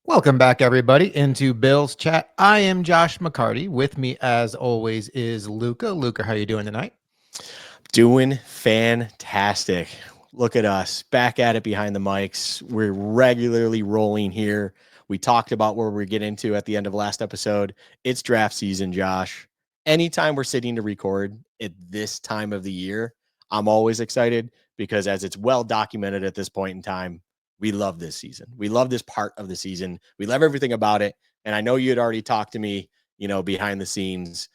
Welcome back, everybody, into Bill's Chat. I am Josh McCarty. With me, as always, is Luka. Luka, how you doing tonight? Doing fantastic. Look at us back at it behind the mics. We're regularly rolling here. We talked about where we get into at the end of last episode. It's draft season, Josh. Anytime we're sitting to record at this time of the year, I'm always excited because as it's well documented at this point in time, we love this season. We love this part of the season. We love everything about it. And I know you had already talked to me, behind the scenes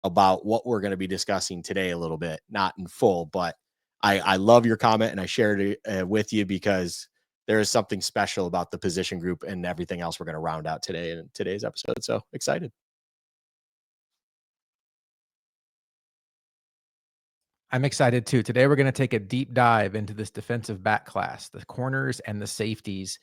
about what we're going to be discussing today a little bit, not in full, but I love your comment and I shared it with you because there is something special about the position group and everything else we're going to round out today in today's episode. So excited. I'm excited too. Today, we're going to take a deep dive into this defensive back class, the corners and the safeties,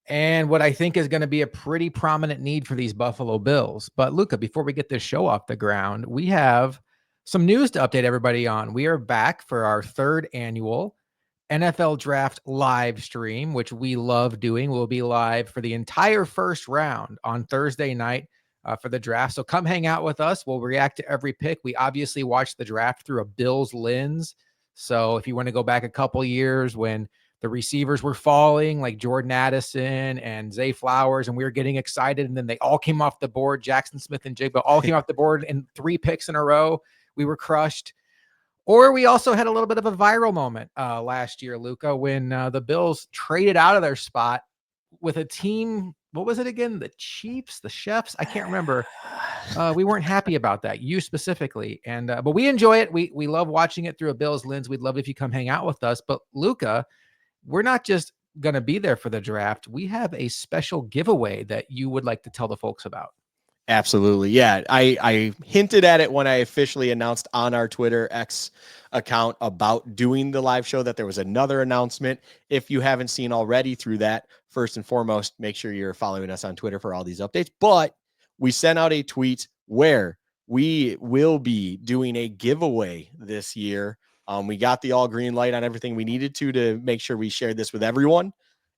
and what I think is going to be a pretty prominent need for these Buffalo Bills. But Luka, before we get this show off the ground, we have some news to update everybody on. We are back for our third annual NFL Draft live stream, which we love doing. We'll be live for the entire first round on Thursday night for the draft. So come hang out with us. We'll react to every pick. We obviously watch the draft through a Bills lens. So if you want to go back a couple years when the receivers were falling, like Jordan Addison and Zay Flowers, and we were getting excited, and then they all came off the board. Jackson Smith and Jigba all came off the board in 3 picks in a row. We were crushed. Or we also had a little bit of a viral moment last year, Luka, when the Bills traded out of their spot with a team. What was it again? The Chiefs, the Chefs? I can't remember. We weren't happy about that, you specifically. And but we enjoy it. We love watching it through a Bills lens. We'd love if you come hang out with us. But Luka, we're not just going to be there for the draft. We have a special giveaway that you would like to tell the folks about. Absolutely. Yeah. I hinted at it when I officially announced on our Twitter X account about doing the live show that there was another announcement. If you haven't seen already through that, first and foremost, make sure you're following us on Twitter for all these updates. But we sent out a tweet where we will be doing a giveaway this year. We got the all green light on everything we needed to make sure we shared this with everyone.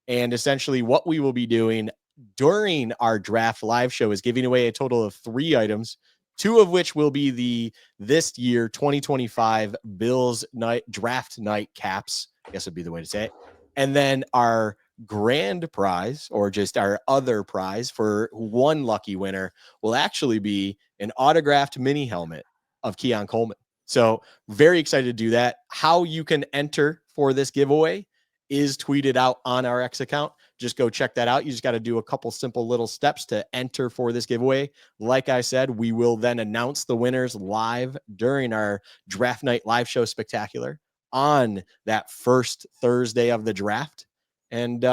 And essentially what we will be doing during our draft live show is giving away a total of 3 items, 2 of which will be the this year 2025 Bills night draft night caps, I guess would be the way to say it. And then our grand prize, or just our other prize for one lucky winner, will actually be an autographed mini helmet of Keon Coleman. So very excited to do that. How you can enter for this giveaway is tweeted out on our X account. Just go check that out. You just got to do a couple simple little steps to enter for this giveaway. Like I said, we will then announce the winners live during our draft night live show spectacular on that first Thursday of the draft. And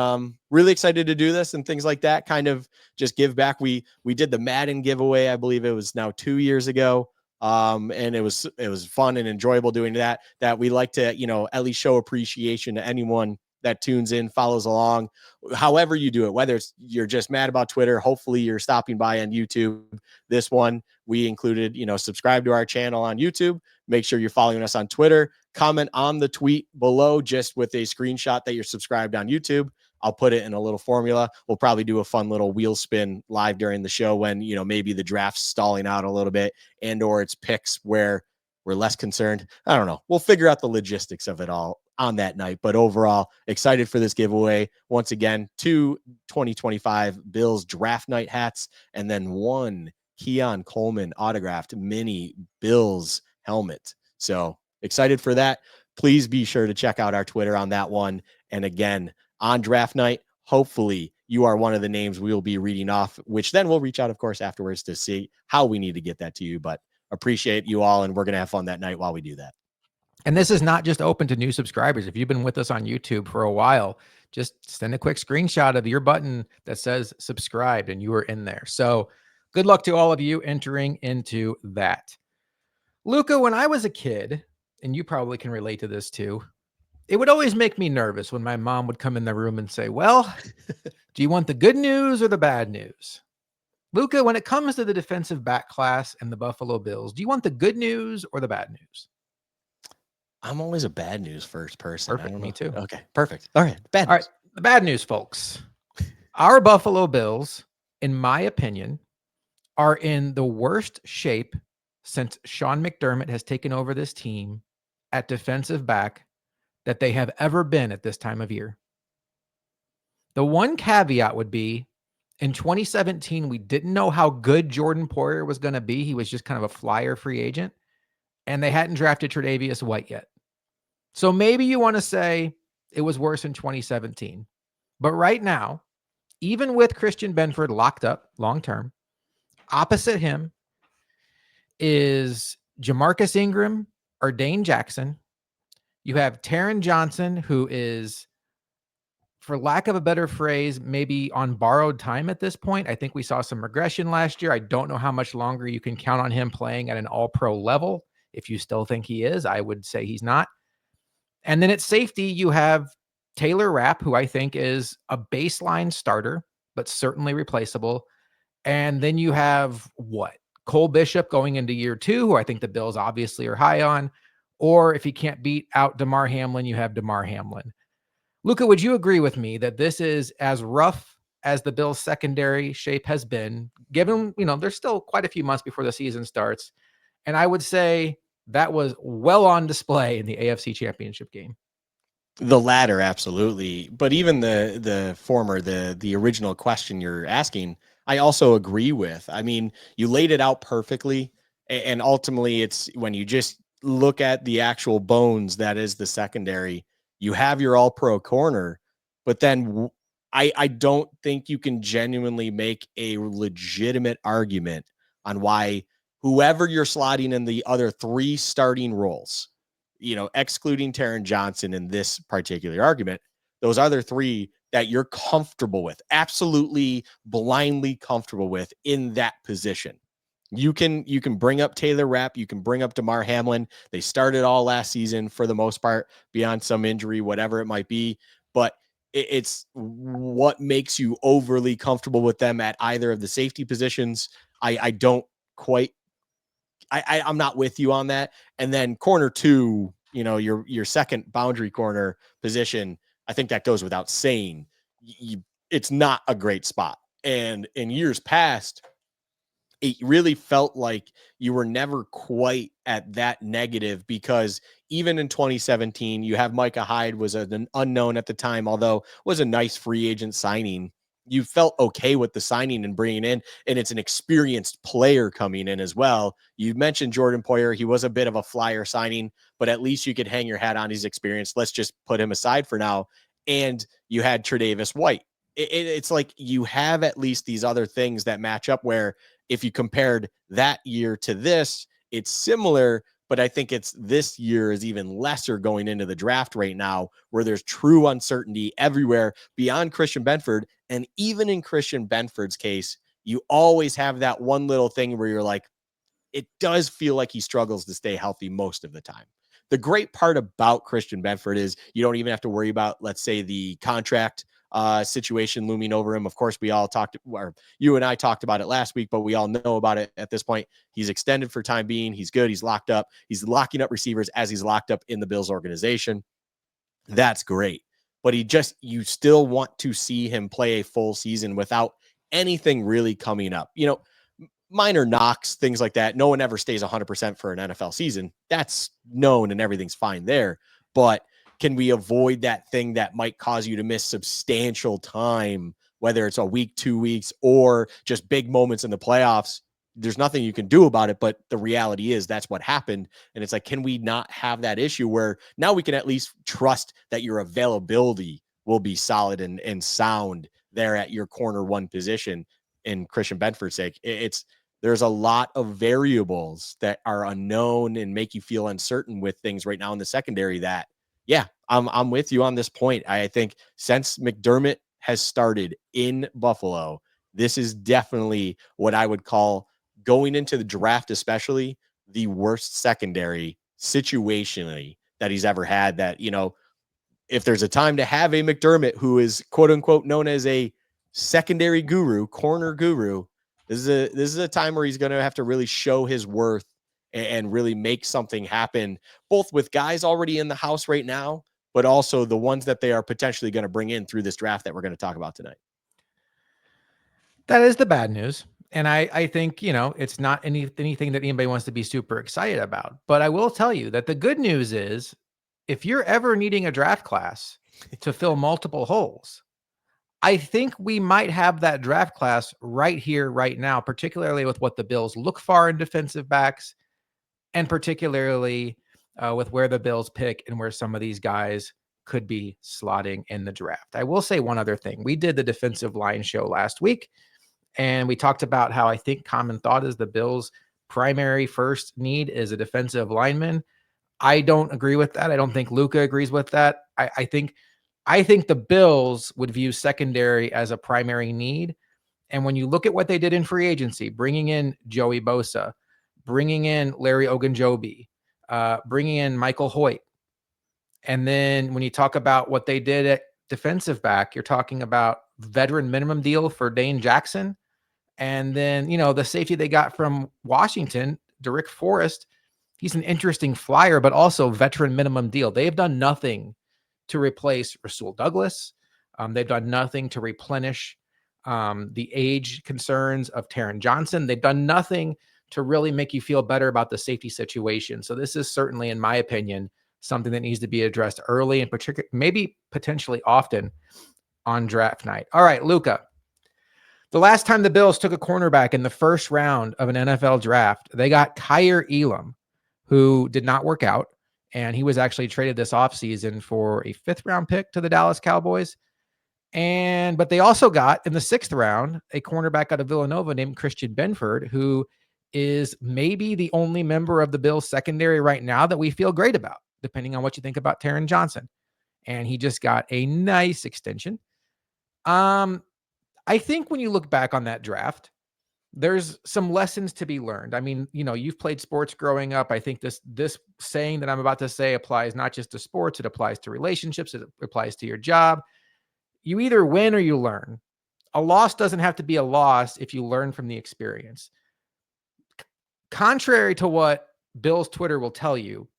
really excited to do this and things like that. Kind of just give back. We did the Madden giveaway. I believe it was now 2 years ago. And it was fun and enjoyable doing that we like to, at least show appreciation to anyone that tunes in, follows along, however you do it, whether it's you're just mad about Twitter, hopefully you're stopping by on YouTube. This one we included, subscribe to our channel on YouTube, make sure you're following us on Twitter, comment on the tweet below just with a screenshot that you're subscribed on YouTube. I'll put it in a little formula. We'll probably do a fun little wheel spin live during the show when, maybe the draft's stalling out a little bit and or it's picks where we're less concerned. I don't know. We'll figure out the logistics of it all on that night. But overall, excited for this giveaway. Once again, 2 2025 Bills draft night hats and then 1 Keon Coleman autographed mini Bills helmet. So excited for that. Please be sure to check out our Twitter on that one. And again, on draft night, hopefully you are one of the names we will be reading off, which then we'll reach out, of course, afterwards to see how we need to get that to you. But appreciate you all, and we're going to have fun that night while we do that. And this is not just open to new subscribers. If you've been with us on YouTube for a while, just send a quick screenshot of your button that says subscribed and you are in there. So good luck to all of you entering into that. Luka, when I was a kid, and you probably can relate to this too, it would always make me nervous when my mom would come in the room and say, well, do you want the good news or the bad news? Luka, when it comes to the defensive back class and the Buffalo Bills, do you want the good news or the bad news? I'm always a bad news first person. Perfect. Me too. Okay, perfect. All right. Bad news. All right. The bad news, folks. Our Buffalo Bills, in my opinion, are in the worst shape since Sean McDermott has taken over this team at defensive back that they have ever been at this time of year. The one caveat would be in 2017, we didn't know how good Jordan Poyer was going to be. He was just kind of a flyer free agent, and they hadn't drafted Tre'Davious White yet. So maybe you want to say it was worse in 2017. But right now, even with Christian Benford locked up long term, opposite him is Jamarcus Ingram or Dane Jackson. You have Taron Johnson, who is, for lack of a better phrase, maybe on borrowed time at this point. I think we saw some regression last year. I don't know how much longer you can count on him playing at an all-pro level. If you still think he is, I would say he's not. And then at safety, you have Taylor Rapp, who I think is a baseline starter, but certainly replaceable. And then you have what? Cole Bishop going into year 2, who I think the Bills obviously are high on. Or if he can't beat out DeMar Hamlin, you have DeMar Hamlin. Luka, would you agree with me that this is as rough as the Bills' secondary shape has been, given, there's still quite a few months before the season starts? And I would say that was well on display in the AFC Championship game. The latter, absolutely. But even the original question you're asking, I also agree with. I mean, you laid it out perfectly. And ultimately, it's when you just look at the actual bones that is the secondary, you have your all pro corner, but then I don't think you can genuinely make a legitimate argument on why whoever you're slotting in the other 3 starting roles, excluding Taron Johnson in this particular argument, those other 3 that you're comfortable with, absolutely blindly comfortable with in that position. You can bring up Taylor Rapp, you can bring up DeMar Hamlin. They started all last season for the most part, beyond some injury, whatever it might be. But it's what makes you overly comfortable with them at either of the safety positions. I don't quite I'm not with you on that. And then corner 2, your second boundary corner position, I think that goes without saying. It's not a great spot. And in years past, it really felt like you were never quite at that negative, because even in 2017, you have Micah Hyde was an unknown at the time, although was a nice free agent signing. You felt okay with the signing and bringing in, and it's an experienced player coming in as well. You mentioned Jordan Poyer. He was a bit of a flyer signing, but at least you could hang your hat on his experience. Let's just put him aside for now. And you had Tre'Davious White. It's like you have at least these other things that match up where if you compared that year to this, it's similar, but I think it's this year is even lesser going into the draft right now, where there's true uncertainty everywhere beyond Christian Benford. And even in Christian Benford's case, you always have that one little thing where you're like, it does feel like he struggles to stay healthy most of the time. The great part about Christian Benford is you don't even have to worry about, let's say, the contract situation looming over him. Of course, we all talked, or you and I talked about it last week, but we all know about it at this point. He's extended for time being. He's good. He's locked up. He's locking up receivers as he's locked up in the Bills organization. That's great. But you still want to see him play a full season without anything really coming up. Minor knocks, things like that. No one ever stays 100% for an NFL season. That's known and everything's fine there. But can we avoid that thing that might cause you to miss substantial time, whether it's a week, 2 weeks, or just big moments in the playoffs? There's nothing you can do about it, but the reality is that's what happened. And it's like, can we not have that issue where now we can at least trust that your availability will be solid and sound there at your corner 1 position? In Christian Benford's sake, there's a lot of variables that are unknown and make you feel uncertain with things right now in the secondary that, yeah, I'm with you on this point. I think since McDermott has started in Buffalo, this is definitely what I would call, going into the draft, especially, the worst secondary situationally that he's ever had. That, if there's a time to have a McDermott who is quote unquote known as a secondary guru, corner guru, this is a time where he's going to have to really show his worth and really make something happen, both with guys already in the house right now, but also the ones that they are potentially going to bring in through this draft that we're going to talk about tonight. That is the bad news. And I think, it's not anything that anybody wants to be super excited about. But I will tell you that the good news is if you're ever needing a draft class to fill multiple holes, I think we might have that draft class right here, right now, particularly with what the Bills look for in defensive backs, and particularly with where the Bills pick and where some of these guys could be slotting in the draft. I will say one other thing. We did the defensive line show last week, and we talked about how I think common thought is the Bills' primary first need is a defensive lineman. I don't agree with that. I don't think Luka agrees with that. I think the Bills would view secondary as a primary need. And when you look at what they did in free agency, bringing in Joey Bosa, bringing in Larry Ogunjobi, bringing in Michael Hoyt, and then when you talk about what they did at defensive back, you're talking about veteran minimum deal for Dane Jackson. And then, the safety they got from Washington, Derek Forrest, he's an interesting flyer, but also veteran minimum deal. They've done nothing to replace Rasul Douglas. They've done nothing to replenish the age concerns of Taron Johnson. They've done nothing to really make you feel better about the safety situation. So this is certainly, in my opinion, something that needs to be addressed early and maybe potentially often on draft night. All right, Luka. The last time the Bills took a cornerback in the first round of an NFL draft, they got Kaiir Elam, who did not work out. And he was actually traded this offseason for a 5th round pick to the Dallas Cowboys. But they also got in the 6th round a cornerback out of Villanova named Christian Benford, who is maybe the only member of the Bills secondary right now that we feel great about, depending on what you think about Taron Johnson. And he just got a nice extension. I think when you look back on that draft, there's some lessons to be learned. I mean, you've played sports growing up. I think this saying that I'm about to say applies not just to sports, it applies to relationships, it applies to your job. You either win or you learn. A loss doesn't have to be a loss if you learn from the experience. Contrary to what Bills Twitter will tell you,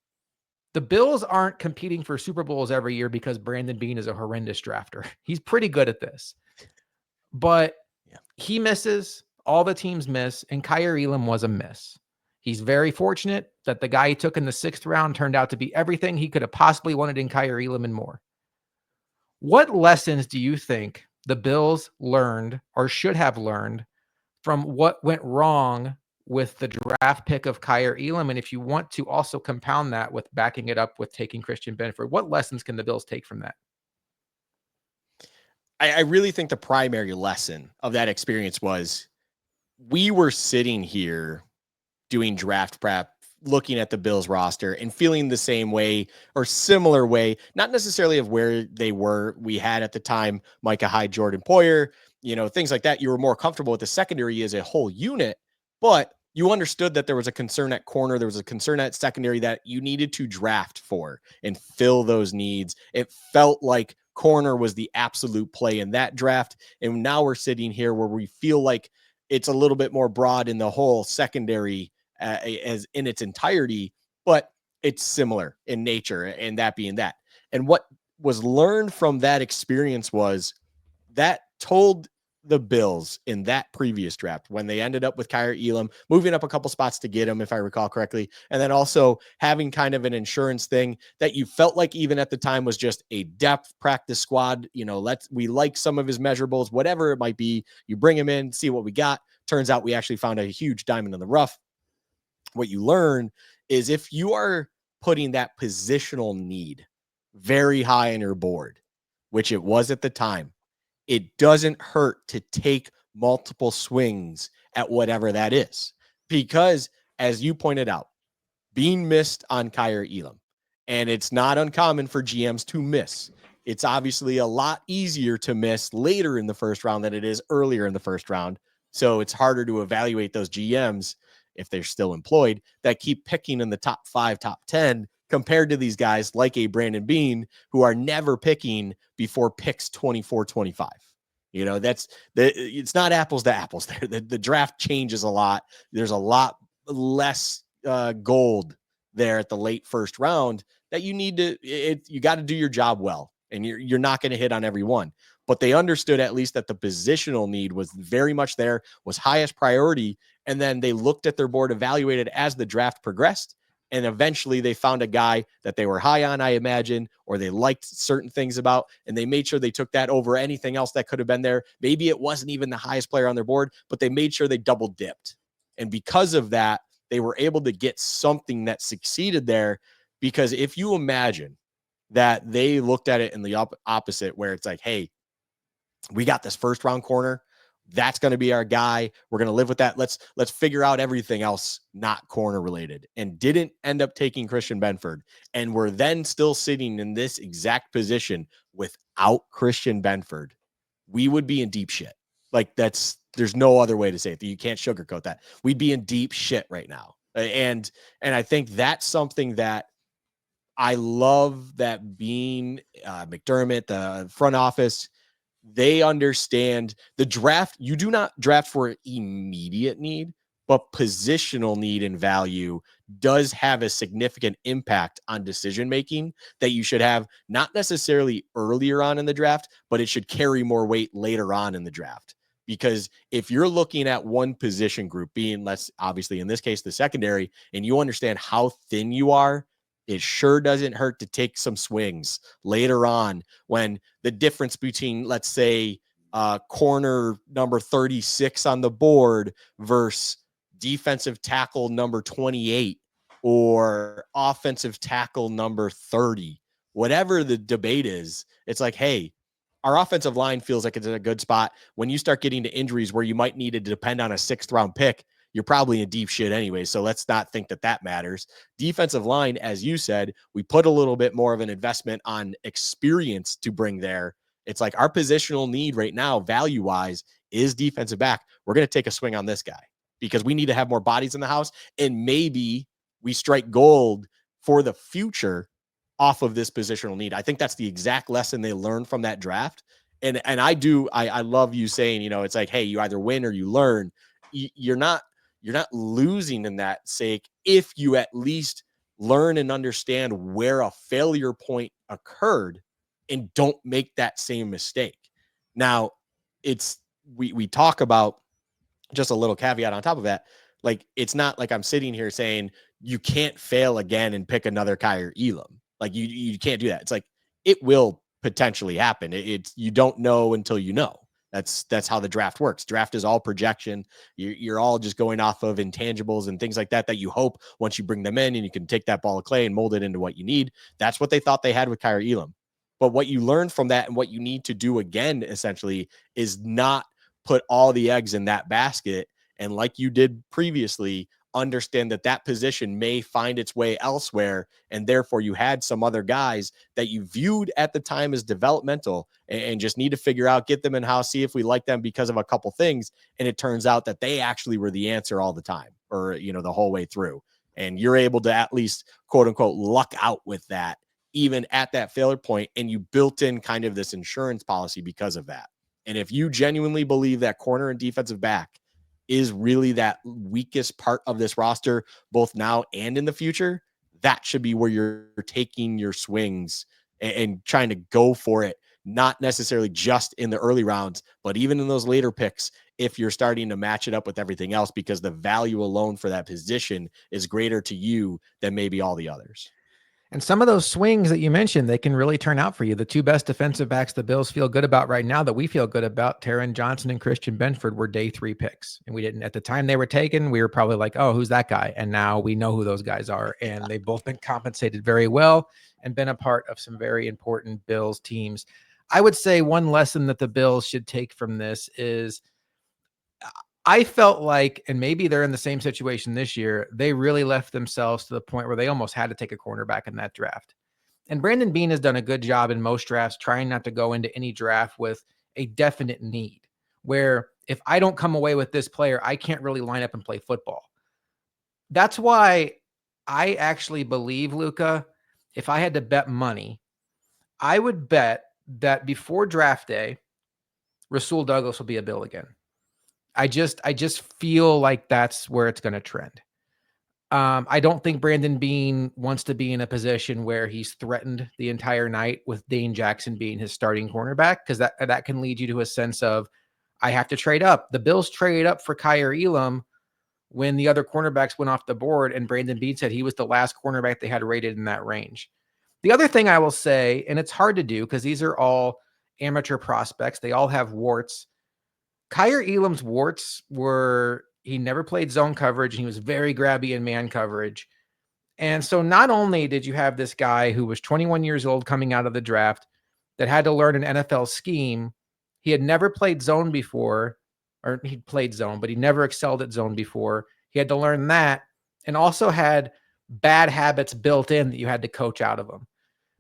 the Bills aren't competing for Super Bowls every year because Brandon Beane is a horrendous drafter. He's pretty good at this. But he misses, all the teams miss, and Kaiir Elam was a miss. He's very fortunate that the guy he took in the 6th round turned out to be everything he could have possibly wanted in Kaiir Elam and more. What lessons do you think the Bills learned or should have learned from what went wrong with the draft pick of Kaiir Elam? And if you want to also compound that with backing it up with taking Christian Benford, what lessons can the Bills take from that? I really think the primary lesson of that experience was we were sitting here doing draft prep, looking at the Bills roster and feeling the same way or similar way, not necessarily of where they were. We had at the time Micah Hyde, Jordan Poyer, things like that. You were more comfortable with the secondary as a whole unit, but you understood that there was a concern at corner. There was a concern at secondary that you needed to draft for and fill those needs. It felt like corner was the absolute play in that draft. And now we're sitting here where we feel like it's a little bit more broad in the whole secondary as in its entirety, but it's similar in nature, and that being that. And what was learned from that experience was that told the Bills in that previous draft when they ended up with Kaiir Elam, moving up a couple spots to get him, if I recall correctly, and then also having kind of an insurance thing that you felt like even at the time was just a depth practice squad. We like some of his measurables, whatever it might be. You bring him in, see what we got. Turns out we actually found a huge diamond in the rough. What you learn is if you are putting that positional need very high on your board, which it was at the time, it doesn't hurt to take multiple swings at whatever that is. Because as you pointed out, being missed on Kaiir Elam, and it's not uncommon for GMs to miss. It's obviously a lot easier to miss later in the first round than it is earlier in the first round. So it's harder to evaluate those GMs if they're still employed that keep picking in the top 5, top 10 compared to these guys like a Brandon Beane who are never picking before picks 24, 25. It's not apples to apples there. The draft changes a lot. There's a lot less gold there at the late first round that you need to, you got to do your job well, and you're not going to hit on every one. but they understood at least that the positional need was very much there, was highest priority. And then they looked at their board, evaluated as the draft progressed. And eventually they found a guy that they were high on, I imagine, or they liked certain things about, and they made sure they took that over anything else that could have been there. Maybe it wasn't even the highest player on their board, but they made sure they double dipped. And because of that, they were able to get something that succeeded there. Because if you imagine that they looked at it in the opposite, where it's like, hey, we got this first round corner. That's going to be our guy. We're going to live with that. Let's figure out everything else not corner related, and didn't end up taking Christian Benford. And we're then still sitting in this exact position without Christian Benford. We would be in deep shit. Like there's no other way to say it. You can't sugarcoat that. We'd be in deep shit right now. And I think that's something that I love, that being McDermott, the front office, they understand the draft. You do not draft for immediate need, but positional need and value does have a significant impact on decision making that you should have, not necessarily earlier on in the draft, but it should carry more weight later on in the draft. Because if you're looking at one position group being less, obviously in this case, the secondary, and you understand how thin you are, it sure doesn't hurt to take some swings later on when the difference between, let's say, corner number 36 on the board versus defensive tackle number 28 or offensive tackle number 30, whatever the debate is, it's like, hey, our offensive line feels like it's in a good spot. When you start getting to injuries where you might need to depend on a 6th round pick, you're probably in deep shit anyway. So let's not think that that matters. Defensive line, as you said, we put a little bit more of an investment on experience to bring there. It's like our positional need right now, value wise, is defensive back. We're going to take a swing on this guy because we need to have more bodies in the house. And maybe we strike gold for the future off of this positional need. I think that's the exact lesson they learned from that draft. And I love you saying, it's like, hey, you either win or you learn. You're not losing in that sake if you at least learn and understand where a failure point occurred and don't make that same mistake. Now, we talk about, just a little caveat on top of that, like, it's not like I'm sitting here saying you can't fail again and pick another Kaiir Elam. Like, you can't do that. It's like, it will potentially happen. It's you don't know until you know. That's how the draft works. Draft is all projection. You're all just going off of intangibles and things like that you hope once you bring them in and you can take that ball of clay and mold it into what you need. That's what they thought they had with Kaiir Elam. But what you learn from that and what you need to do again, essentially, is not put all the eggs in that basket. And like you did previously, understand that position may find its way elsewhere. And therefore you had some other guys that you viewed at the time as developmental and just need to figure out, get them in house, see if we like them because of a couple things. And it turns out that they actually were the answer all the time, or, the whole way through. And you're able to at least, quote unquote, luck out with that, even at that failure point. And you built in kind of this insurance policy because of that. And if you genuinely believe that corner and defensive back is really that weakest part of this roster, both now and in the future, that should be where you're taking your swings and trying to go for it, not necessarily just in the early rounds, but even in those later picks, if you're starting to match it up with everything else, because the value alone for that position is greater to you than maybe all the others. And some of those swings that you mentioned, they can really turn out for you. The two best defensive backs the Bills feel good about right now, that we feel good about, Taron Johnson and Christian Benford, were day 3 picks. And we didn't, at the time they were taken, we were probably like, oh, who's that guy? And now we know who those guys are. And they've both been compensated very well and been a part of some very important Bills teams. I would say one lesson that the Bills should take from this is, I felt like, and maybe they're in the same situation this year, they really left themselves to the point where they almost had to take a cornerback in that draft. And Brandon Beane has done a good job in most drafts trying not to go into any draft with a definite need, where if I don't come away with this player, I can't really line up and play football. That's why I actually believe, Luka, if I had to bet money, I would bet that before draft day, Rasul Douglas will be a Bill again. I just feel like that's where it's going to trend. I don't think Brandon Beane wants to be in a position where he's threatened the entire night with Dane Jackson being his starting cornerback, because that can lead you to a sense of, I have to trade up. The Bills traded up for Kaiir Elam when the other cornerbacks went off the board, and Brandon Beane said he was the last cornerback they had rated in that range. The other thing I will say, and it's hard to do because these are all amateur prospects, they all have warts. Kaiir Elam's warts were he never played zone coverage, and he was very grabby in man coverage. And so not only did you have this guy who was 21 years old coming out of the draft that had to learn an NFL scheme, he had never played zone before, or he'd played zone, but he never excelled at zone before. He had to learn that, and also had bad habits built in that you had to coach out of him.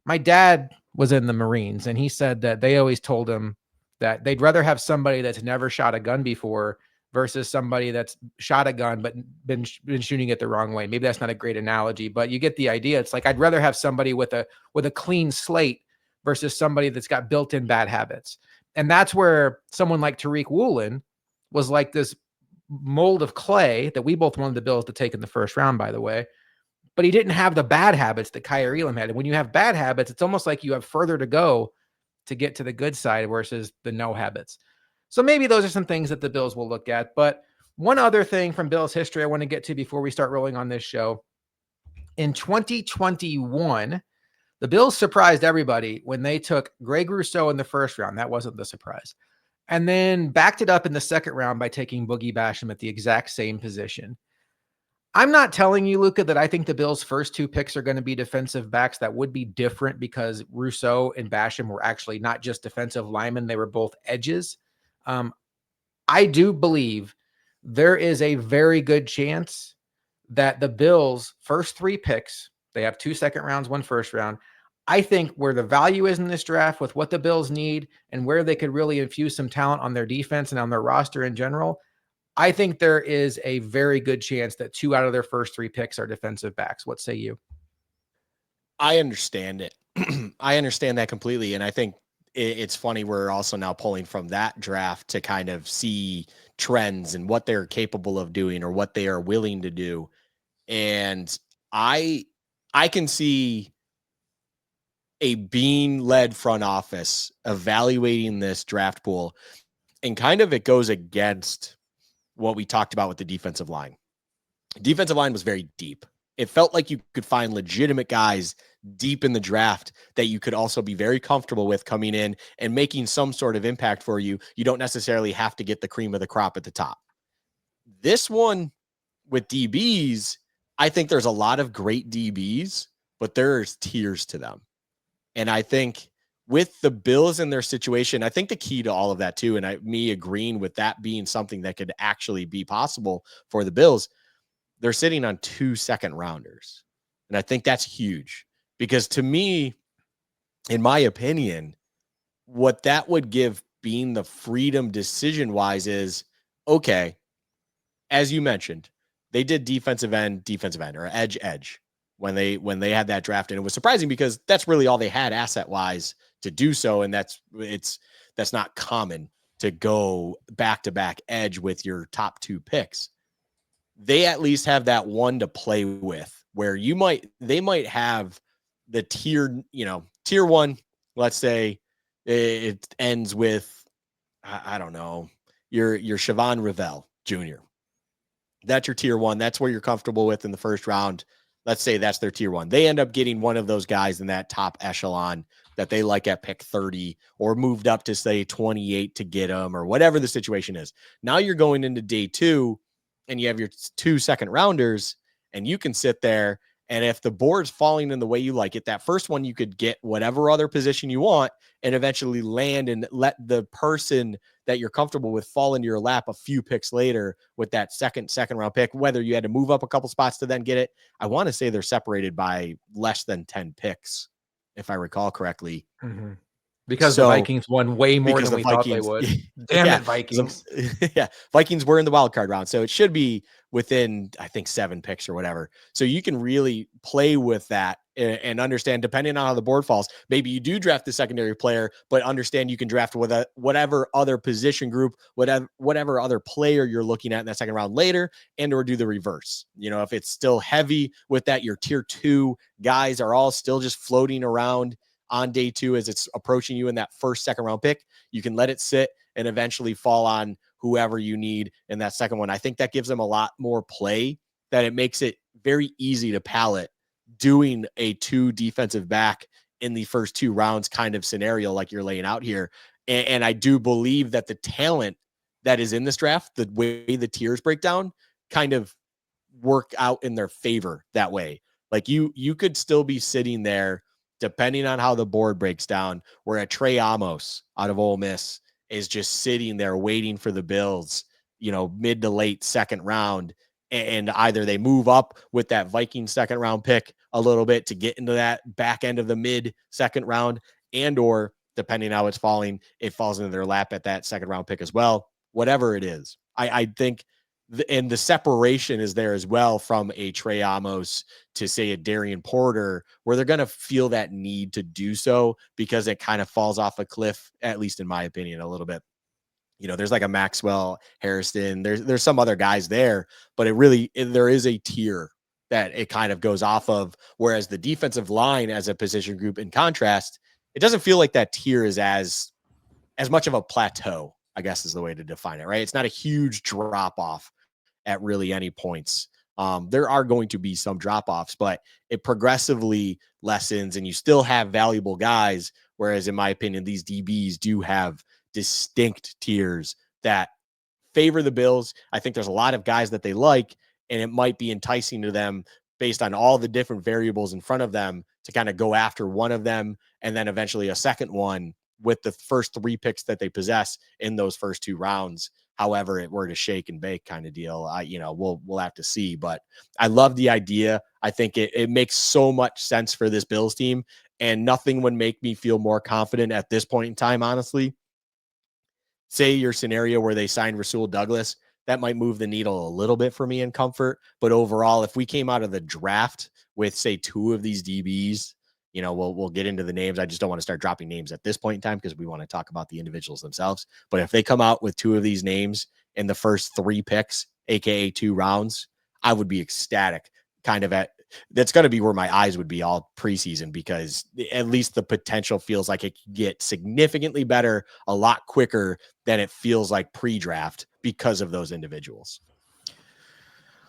My dad was in the Marines, and he said that they always told him that they'd rather have somebody that's never shot a gun before versus somebody that's shot a gun but been shooting it the wrong way. Maybe that's not a great analogy, but you get the idea. It's like I'd rather have somebody with a clean slate versus somebody that's got built-in bad habits. And that's where someone like Tariq Woolen was like this mold of clay that we both wanted the Bills to take in the first round, by the way. But he didn't have the bad habits that Kaiir Elam had. And when you have bad habits, it's almost like you have further to go to get to the good side versus the no habits. So maybe those are some things that the Bills will look at. But one other thing from Bills history I want to get to before we start rolling on this show. In 2021, the Bills surprised everybody when they took Greg Rousseau in the first round. That wasn't the surprise. And then backed it up in the second round by taking Boogie Basham at the exact same position. I'm not telling you, Luka, that I think the Bills' first two picks are going to be defensive backs. That would be different because Rousseau and Basham were actually not just defensive linemen. They were both edges. I do believe there is a very good chance that the Bills' first three picks, they have 2 second rounds, 1 first round. I think where the value is in this draft with what the Bills need and where they could really infuse some talent on their defense and on their roster in general, I think there is a very good chance that 2 out of their first 3 picks are defensive backs. What say you? I understand it. I understand that completely. And I think it's funny. We're also now pulling from that draft to kind of see trends and what they're capable of doing or what they are willing to do. And I can see a Bean-led front office evaluating this draft pool, and kind of it goes against what we talked about with the defensive line. Defensive line was very deep. It felt like you could find legitimate guys deep in the draft that you could also be very comfortable with coming in and making some sort of impact for you. You don't necessarily have to get the cream of the crop at the top. This one with DBs, I think there's a lot of great DBs, but there's tiers to them. And I think with the Bills in their situation, I think the key to all of that too, and me agreeing with that being something that could actually be possible for the Bills, they're sitting on 2 second rounders. And I think that's huge because to me, in my opinion, what that would give Bean the freedom decision wise is, okay, as you mentioned, they did defensive end or edge when they had that draft. And it was surprising because that's really all they had asset wise to do so. And that's not common to go back-to-back edge with your top 2 picks. They at least have that one to play with where they might have the tier 1, let's say it ends with, I don't know, your Siobhan Revell Jr. That's your tier 1. That's where you're comfortable with in the first round. Let's say that's their tier 1. They end up getting one of those guys in that top echelon that they like at pick 30 or moved up to say 28 to get them or whatever the situation is. Now you're going into day 2 and you have your 2 second rounders and you can sit there. And if the board's falling in the way you like it, that first one, you could get whatever other position you want and eventually land and let the person that you're comfortable with fall into your lap a few picks later with that second round pick, whether you had to move up a couple spots to then get it. I want to say they're separated by less than 10 picks, if I recall correctly. Mm-hmm. Because the Vikings won way more than we thought they would. Damn it, Vikings. Vikings were in the wild card round. So it should be within, I think, 7 picks or whatever. So you can really play with that and understand, depending on how the board falls, maybe you do draft the secondary player, but understand you can draft with whatever other position group, whatever other player you're looking at in that second round later, and or do the reverse. If it's still heavy with that, your tier 2 guys are all still just floating around on day 2 as it's approaching you in that first, second round pick. You can let it sit and eventually fall on whoever you need in that second one. I think that gives them a lot more play, that it makes it very easy to palette doing a 2 defensive back in the first 2 rounds kind of scenario like you're laying out here. And I do believe that the talent that is in this draft, the way the tiers break down, kind of work out in their favor that way. Like you could still be sitting there, depending on how the board breaks down, where a Trey Amos out of Ole Miss is just sitting there waiting for the Bills, mid to late second round. And either they move up with that Viking second round pick a little bit to get into that back end of the mid second round, and or depending on how it's falling, it falls into their lap at that second round pick as well. Whatever it is, I think, and the separation is there as well from a Trey Amos to, say, a Darian Porter, where they're going to feel that need to do so because it kind of falls off a cliff, at least in my opinion, a little bit. There's like a Maxwell Harrison, there's some other guys there, but there is a tier that it kind of goes off of. Whereas the defensive line as a position group, in contrast, it doesn't feel like that tier is as much of a plateau, I guess is the way to define it, right? It's not a huge drop off at really any points. There are going to be some drop offs, but it progressively lessens and you still have valuable guys. Whereas in my opinion, these DBs do have distinct tiers that favor the Bills. I think there's a lot of guys that they like, and it might be enticing to them based on all the different variables in front of them to kind of go after one of them and then eventually a second one with the first 3 picks that they possess in those first 2 rounds. However it were to shake and bake kind of deal, we'll have to see. But I love the idea. I think it makes so much sense for this Bills team, and nothing would make me feel more confident at this point in time, honestly. Say your scenario where they signed Rasul Douglas, that might move the needle a little bit for me in comfort. But overall, if we came out of the draft with, say, 2 of these DBs, we'll get into the names. I just don't want to start dropping names at this point in time because we want to talk about the individuals themselves. But if they come out with 2 of these names in the first 3 picks, aka 2 rounds, I would be ecstatic. That's going to be where my eyes would be all preseason, because at least the potential feels like it could get significantly better a lot quicker than it feels like pre-draft because of those individuals.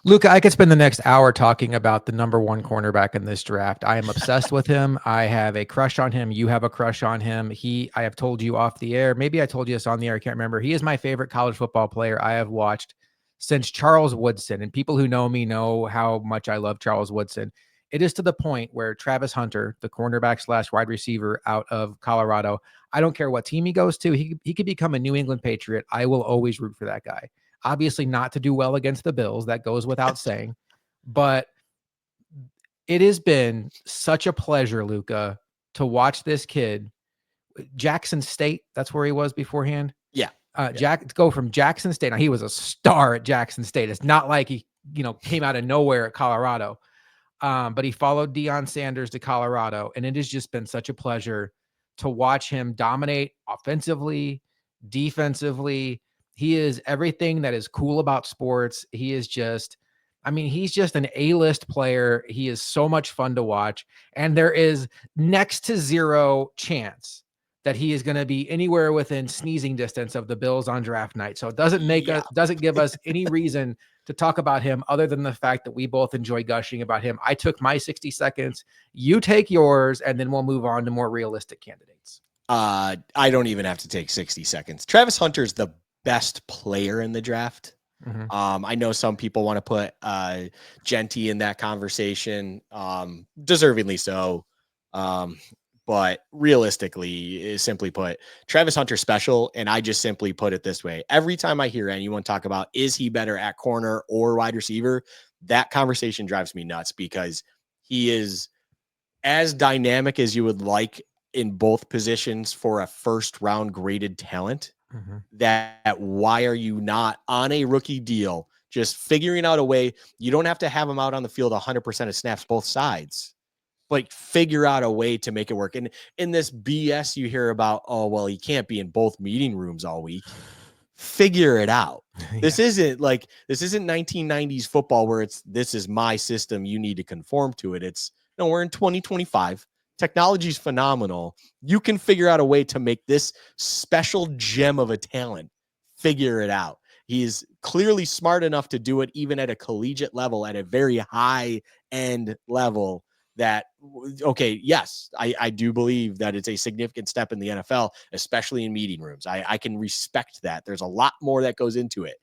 Luka, I could spend the next hour talking about the number 1 cornerback in this draft. I am obsessed with him. I have a crush on him. You have a crush on him. I have told you off the air. Maybe I told you this on the air. I can't remember. He is my favorite college football player I have watched since Charles Woodson. And people who know me know how much I love Charles Woodson. It is to the point where Travis Hunter, the cornerback / wide receiver out of Colorado, I don't care what team he goes to. He could become a New England Patriot. I will always root for that guy. Obviously not to do well against the Bills. That goes without saying. But it has been such a pleasure, Luka, to watch this kid. Jackson State, that's where he was beforehand. Yeah. Go from Jackson State. Now, he was a star at Jackson State. It's not like he, came out of nowhere at Colorado. But he followed Deion Sanders to Colorado. And it has just been such a pleasure to watch him dominate offensively, defensively. He is everything that is cool about sports. He is just, he's just an A-list player. He is so much fun to watch. And there is next to zero chance that he is going to be anywhere within sneezing distance of the Bills on draft night. So it doesn't give us any reason to talk about him other than the fact that we both enjoy gushing about him. I took my 60 seconds, you take yours, and then we'll move on to more realistic candidates. I don't even have to take 60 seconds. Travis Hunter's the best player in the draft. Mm-hmm. I know some people want to put Genty in that conversation, deservingly so. But realistically, simply put, Travis Hunter special. And I just simply put it this way. Every time I hear anyone talk about, is he better at corner or wide receiver? That conversation drives me nuts, because he is as dynamic as you would like in both positions for a first round graded talent. Mm-hmm. That why are you not on a rookie deal just figuring out a way. You don't have to have him out on the field 100% of snaps, both sides, but figure out a way to make it work. And in this BS you hear about, oh, well, he can't be in both meeting rooms all week. Figure it out. This isn't 1990s football where this is my system, you need to conform to it. It's no, we're in 2025. Technology is phenomenal. You can figure out a way to make this special gem of a talent. Figure it out. He's clearly smart enough to do it even at a collegiate level, at a very high end level. That, okay, yes, I do believe that it's a significant step in the NFL, especially in meeting rooms. I can respect that. There's a lot more that goes into it,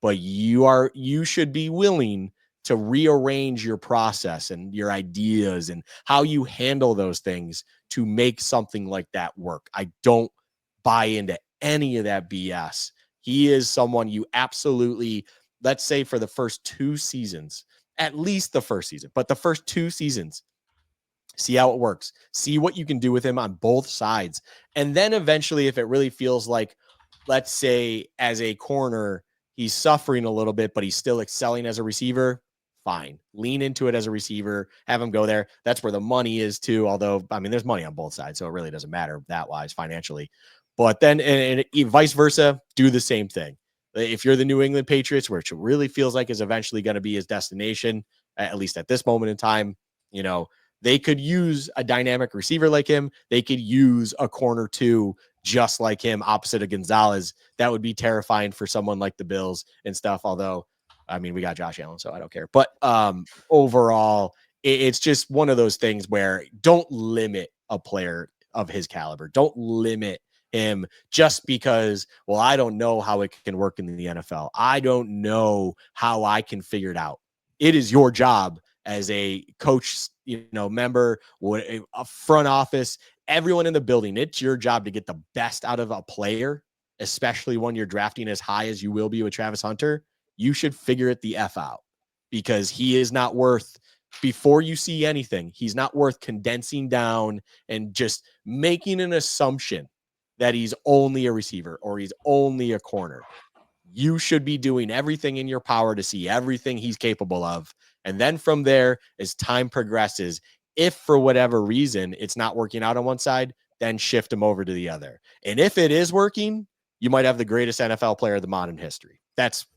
but you should be willing to rearrange your process and your ideas and how you handle those things to make something like that work. I don't buy into any of that BS. He is someone you absolutely, let's say for the first 2 seasons, at least the first season, but the first 2 seasons, see how it works, see what you can do with him on both sides. And then eventually, if it really feels like, let's say as a corner, he's suffering a little bit, but he's still excelling as a receiver, fine. Lean into it as a receiver, have him go there. That's where the money is too. Although, I mean, there's money on both sides, so it really doesn't matter that wise financially. But then, and vice versa, do the same thing. If you're the New England Patriots, which it really feels like is eventually going to be his destination, at least at this moment in time, they could use a dynamic receiver like him. They could use a corner too, just like him, opposite of Gonzalez. That would be terrifying for someone like the Bills and stuff. Although, I mean, we got Josh Allen, so I don't care. But overall, it's just one of those things where don't limit a player of his caliber. Don't limit him just because, well, I don't know how it can work in the NFL. I don't know how I can figure it out. It is your job as a coach, member, a front office, everyone in the building. It's your job to get the best out of a player, especially when you're drafting as high as you will be with Travis Hunter. You should figure it the F out, because he is not worth, before you see anything, he's not worth condensing down and just making an assumption that he's only a receiver or he's only a corner. You should be doing everything in your power to see everything he's capable of. And then from there, as time progresses, if for whatever reason it's not working out on one side, then shift him over to the other. And if it is working, you might have the greatest NFL player of the modern history. That's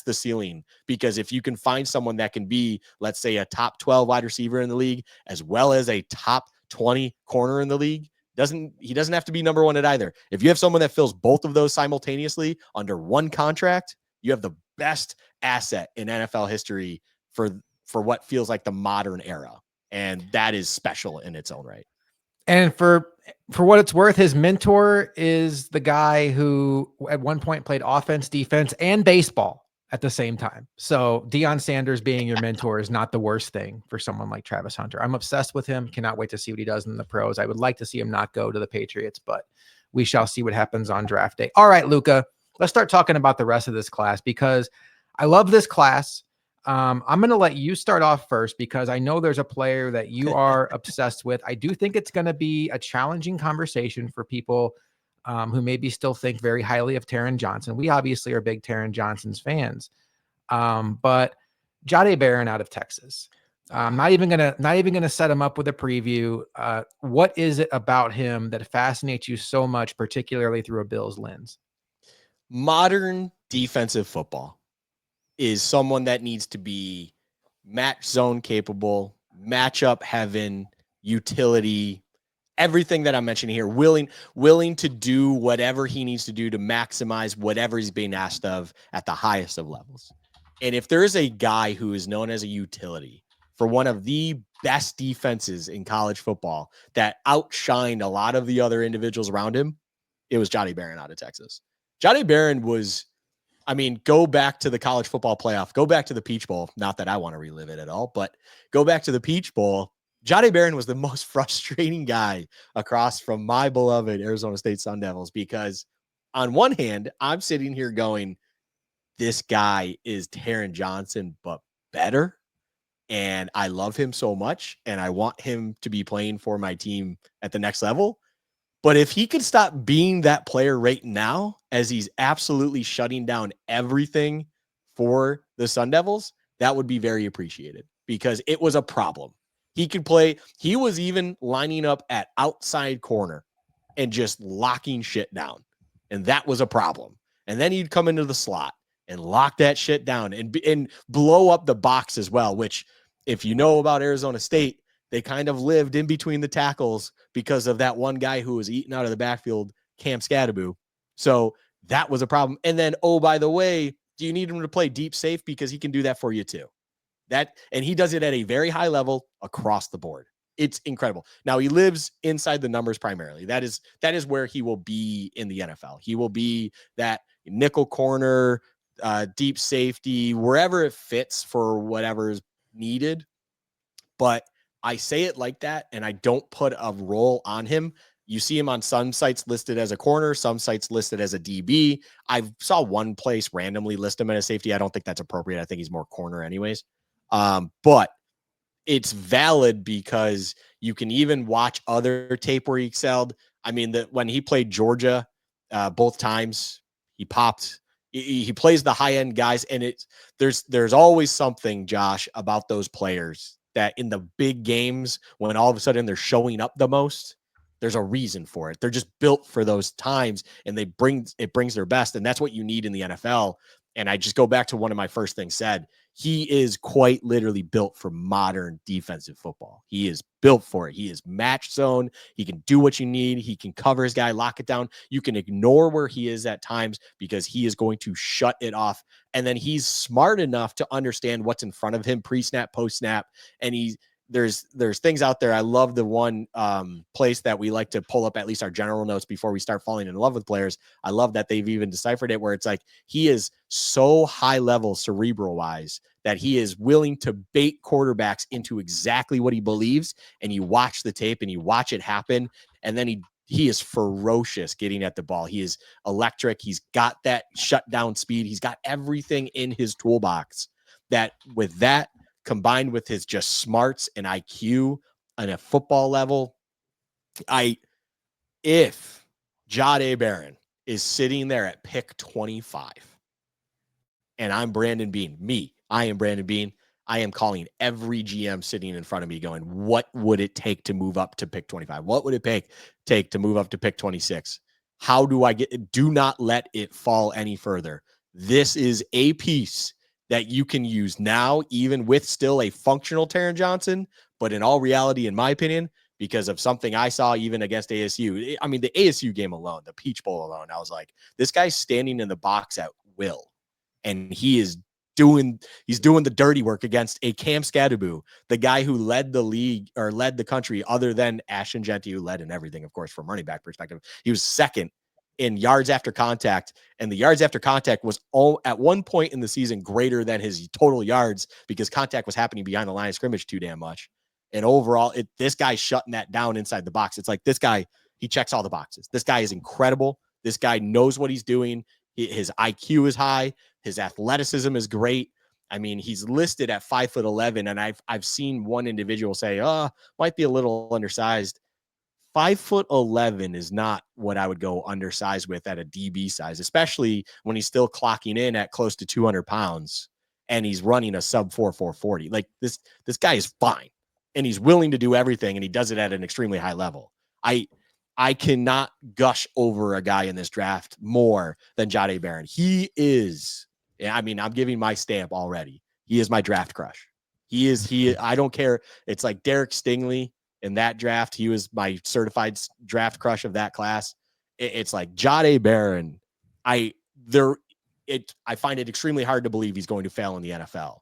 the ceiling, because if you can find someone that can be, let's say, a top 12 wide receiver in the league, as well as a top 20 corner in the league, he doesn't have to be number one at either. If you have someone that fills both of those simultaneously under one contract, you have the best asset in NFL history for what feels like the modern era. And that is special in its own right. And for what it's worth, his mentor is the guy who at one point played offense, defense, and baseball at the same time. So Deion Sanders being your mentor is not the worst thing for someone like Travis Hunter. I'm obsessed with him. Cannot wait to see what he does in the pros. I would like to see him not go to the Patriots, but we shall see what happens on draft day. All right, Luka, let's start talking about the rest of this class, because I love this class. I'm going to let you start off first, because I know there's a player that you are obsessed with. I do think it's going to be a challenging conversation for people who maybe still think very highly of Taron Johnson. We obviously are big Taron Johnson's fans, but Jahdae Barron out of Texas. Not even gonna set him up with a preview. What is it about him that fascinates you so much, particularly through a Bills lens? Modern defensive football is someone that needs to be match zone capable, matchup heaven, utility, everything that I'm mentioning here, willing to do whatever he needs to do to maximize whatever he's being asked of at the highest of levels. And if there is a guy who is known as a utility for one of the best defenses in college football that outshined a lot of the other individuals around him, it was Jahdae Barron out of Texas. Jahdae Barron was, go back to the college football playoff, go back to the Peach Bowl. Not that I want to relive it at all, but go back to the Peach Bowl. Jahdae Barron was the most frustrating guy across from my beloved Arizona State Sun Devils, because on one hand, I'm sitting here going, this guy is Taron Johnson, but better. And I love him so much, and I want him to be playing for my team at the next level. But if he could stop being that player right now, as he's absolutely shutting down everything for the Sun Devils, that would be very appreciated because it was a problem. He could play. He was even lining up at outside corner and just locking shit down. And that was a problem. And then he'd come into the slot and lock that shit down and blow up the box as well, which if you know about Arizona State, they kind of lived in between the tackles because of that one guy who was eaten out of the backfield, Cam Scadaboo. So that was a problem. And then, oh, by the way, do you need him to play deep safe? Because he can do that for you too. And he does it at a very high level across the board. It's incredible. Now he lives inside the numbers primarily. That is where he will be in the NFL. He will be that nickel corner, deep safety, wherever it fits for whatever is needed. But I say it like that, and I don't put a role on him. You see him on some sites listed as a corner, some sites listed as a DB. I saw one place randomly list him as a safety. I don't think that's appropriate. I think he's more corner anyways. But it's valid because you can even watch other tape where he excelled. I mean, when he played Georgia, both times he popped. He plays the high end guys, and there's always something, Josh, about those players that in the big games when all of a sudden they're showing up the most. There's a reason for it. They're just built for those times, and it brings their best, and that's what you need in the NFL. And I just go back to one of my first things said. He is quite literally built for modern defensive football. He is built for it. He is match zone. He can do what you need. He can cover his guy, lock it down. You can ignore where he is at times because he is going to shut it off. And then he's smart enough to understand what's in front of him pre-snap, post-snap. And there's things out there. I love the one place that we like to pull up at least our general notes before we start falling in love with players. I love that they've even deciphered it where it's like he is so high level cerebral wise that he is willing to bait quarterbacks into exactly what he believes. And you watch the tape and you watch it happen. And then he is ferocious getting at the ball. He is electric. He's got that shutdown speed. He's got everything in his toolbox that with that, combined with his just smarts and IQ on a football level, if Jahdae Barron is sitting there at pick 25 and I'm Brandon Beane, I am Brandon Beane, I am calling every GM sitting in front of me going, what would it take to move up to pick 25? What would it take to move up to pick 26? How do I do not let it fall any further. This is a piece that you can use now, even with still a functional Taron Johnson. But in all reality, in my opinion, because of something I saw even against ASU, I mean, the ASU game alone, the Peach Bowl alone, I was like, this guy's standing in the box at will. And he's doing the dirty work against a Cam Scadaboo, the guy who led the league or led the country other than Ashton Jeanty, who led in everything, of course, from running back perspective. He was second in yards after contact, and the yards after contact was at one point in the season greater than his total yards because contact was happening behind the line of scrimmage too damn much. And overall, this guy's shutting that down inside the box. It's like this guy, he checks all the boxes. This guy is incredible. This guy knows what he's doing. His IQ is high. His athleticism is great. I mean, he's listed at 5'11", and I've seen one individual say, might be a little undersized. 5'11" is not what I would go undersized with at a DB size, especially when he's still clocking in at close to 200 pounds and he's running a sub 4.40. Like this guy is fine and he's willing to do everything and he does it at an extremely high level. I cannot gush over a guy in this draft more than Jahdae Barron. He is, I mean, I'm giving my stamp already. He is my draft crush. I don't care. It's like Derek Stingley. In that draft, he was my certified draft crush of that class. It's like Jahdae Barron. I find it extremely hard to believe he's going to fail in the NFL.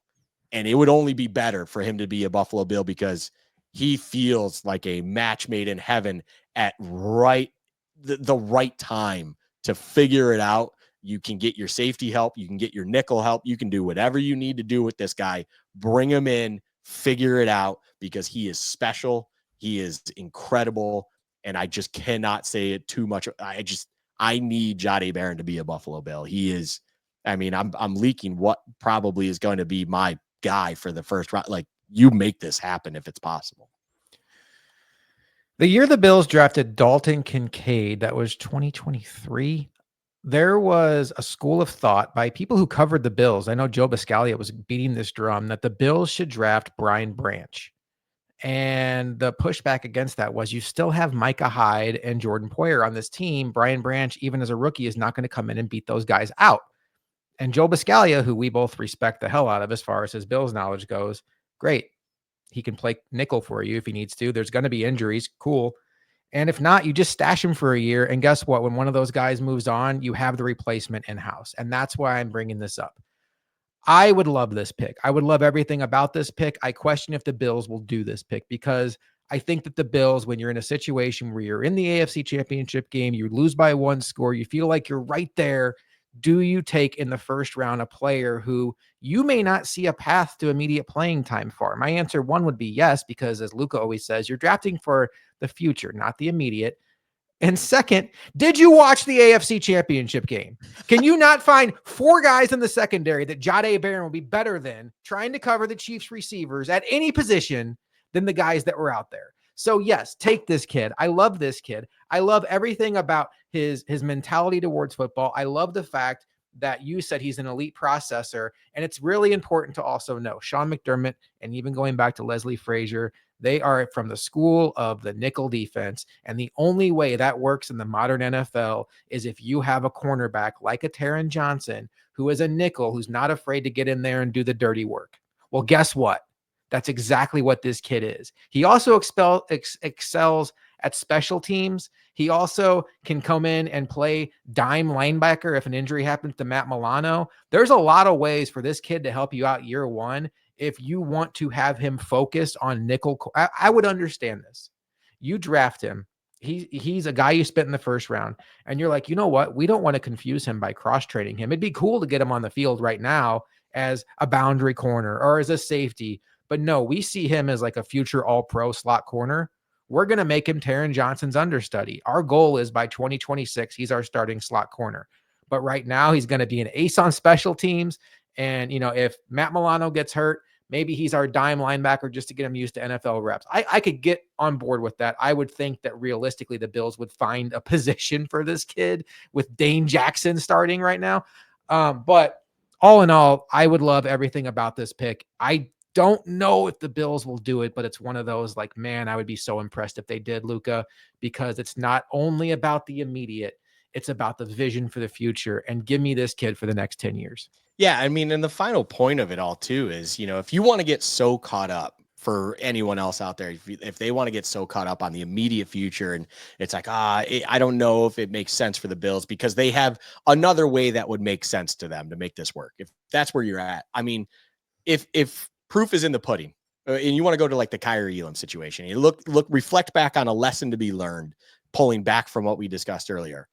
And it would only be better for him to be a Buffalo Bill because he feels like a match made in heaven at the right time to figure it out. You can get your safety help. You can get your nickel help. You can do whatever you need to do with this guy. Bring him in, figure it out because he is special. He is incredible, and I just cannot say it too much. I need Jahdae Barron to be a Buffalo Bill. He is, I mean, I'm leaking what probably is going to be my guy for the first round. Like, you make this happen if it's possible. The year the Bills drafted Dalton Kincaid, that was 2023. There was a school of thought by people who covered the Bills. I know Joe Biscaglia was beating this drum that the Bills should draft Brian Branch. And the pushback against that was you still have Micah Hyde and Jordan Poyer on this team. Brian Branch, even as a rookie, is not going to come in and beat those guys out. And Joe Biscaglia, who we both respect the hell out of as far as his Bills knowledge goes, great. He can play nickel for you if he needs to. There's going to be injuries. Cool. And if not, you just stash him for a year. And guess what? When one of those guys moves on, you have the replacement in house. And that's why I'm bringing this up. I would love this pick. I would love everything about this pick. I question if the Bills will do this pick because I think that the Bills, when you're in a situation where you're in the AFC Championship game, you lose by one score, you feel like you're right there. Do you take in the first round a player who you may not see a path to immediate playing time for? My answer one would be yes, because as Luka always says, you're drafting for the future, not the immediate. And second, did you watch the AFC Championship game? Can you not find 4 guys in the secondary that Jahdae Barron will be better than trying to cover the Chiefs receivers at any position than the guys that were out there? So yes, take this kid. I love this kid. I love everything about his mentality towards football. I love the fact that you said he's an elite processor. And it's really important to also know Sean McDermott, and even going back to Leslie Frazier, they are from the school of the nickel defense. And the only way that works in the modern NFL is if you have a cornerback like a Taron Johnson, who is a nickel, who's not afraid to get in there and do the dirty work. Well, guess what? That's exactly what this kid is. He also excels at special teams. He also can come in and play dime linebacker if an injury happens to Matt Milano. There's a lot of ways for this kid to help you out year one. If you want to have him focused on nickel, I would understand this. You draft him. He's a guy you spent in the first round, and you're like, you know what? We don't want to confuse him by cross-training him. It'd be cool to get him on the field right now as a boundary corner or as a safety. But no, we see him as like a future all-pro slot corner. We're going to make him Taron Johnson's understudy. Our goal is by 2026, he's our starting slot corner. But right now, he's going to be an ace on special teams. And, if Matt Milano gets hurt, maybe he's our dime linebacker just to get him used to NFL reps. I could get on board with that. I would think that realistically, the Bills would find a position for this kid with Dane Jackson starting right now. But all in all, I would love everything about this pick. I don't know if the Bills will do it, but it's one of those like, man, I would be so impressed if they did, Luka, because it's not only about the immediate, it's about the vision for the future. And give me this kid for the next 10 years. Yeah, I mean, and the final point of it all too is, if you want to get so caught up, for anyone else out there, if they want to get so caught up on the immediate future, and it's like, I don't know if it makes sense for the Bills because they have another way that would make sense to them to make this work. If that's where you're at, I mean, if proof is in the pudding, and you want to go to like the Kaiir Elam situation, you reflect back on a lesson to be learned, pulling back from what we discussed earlier.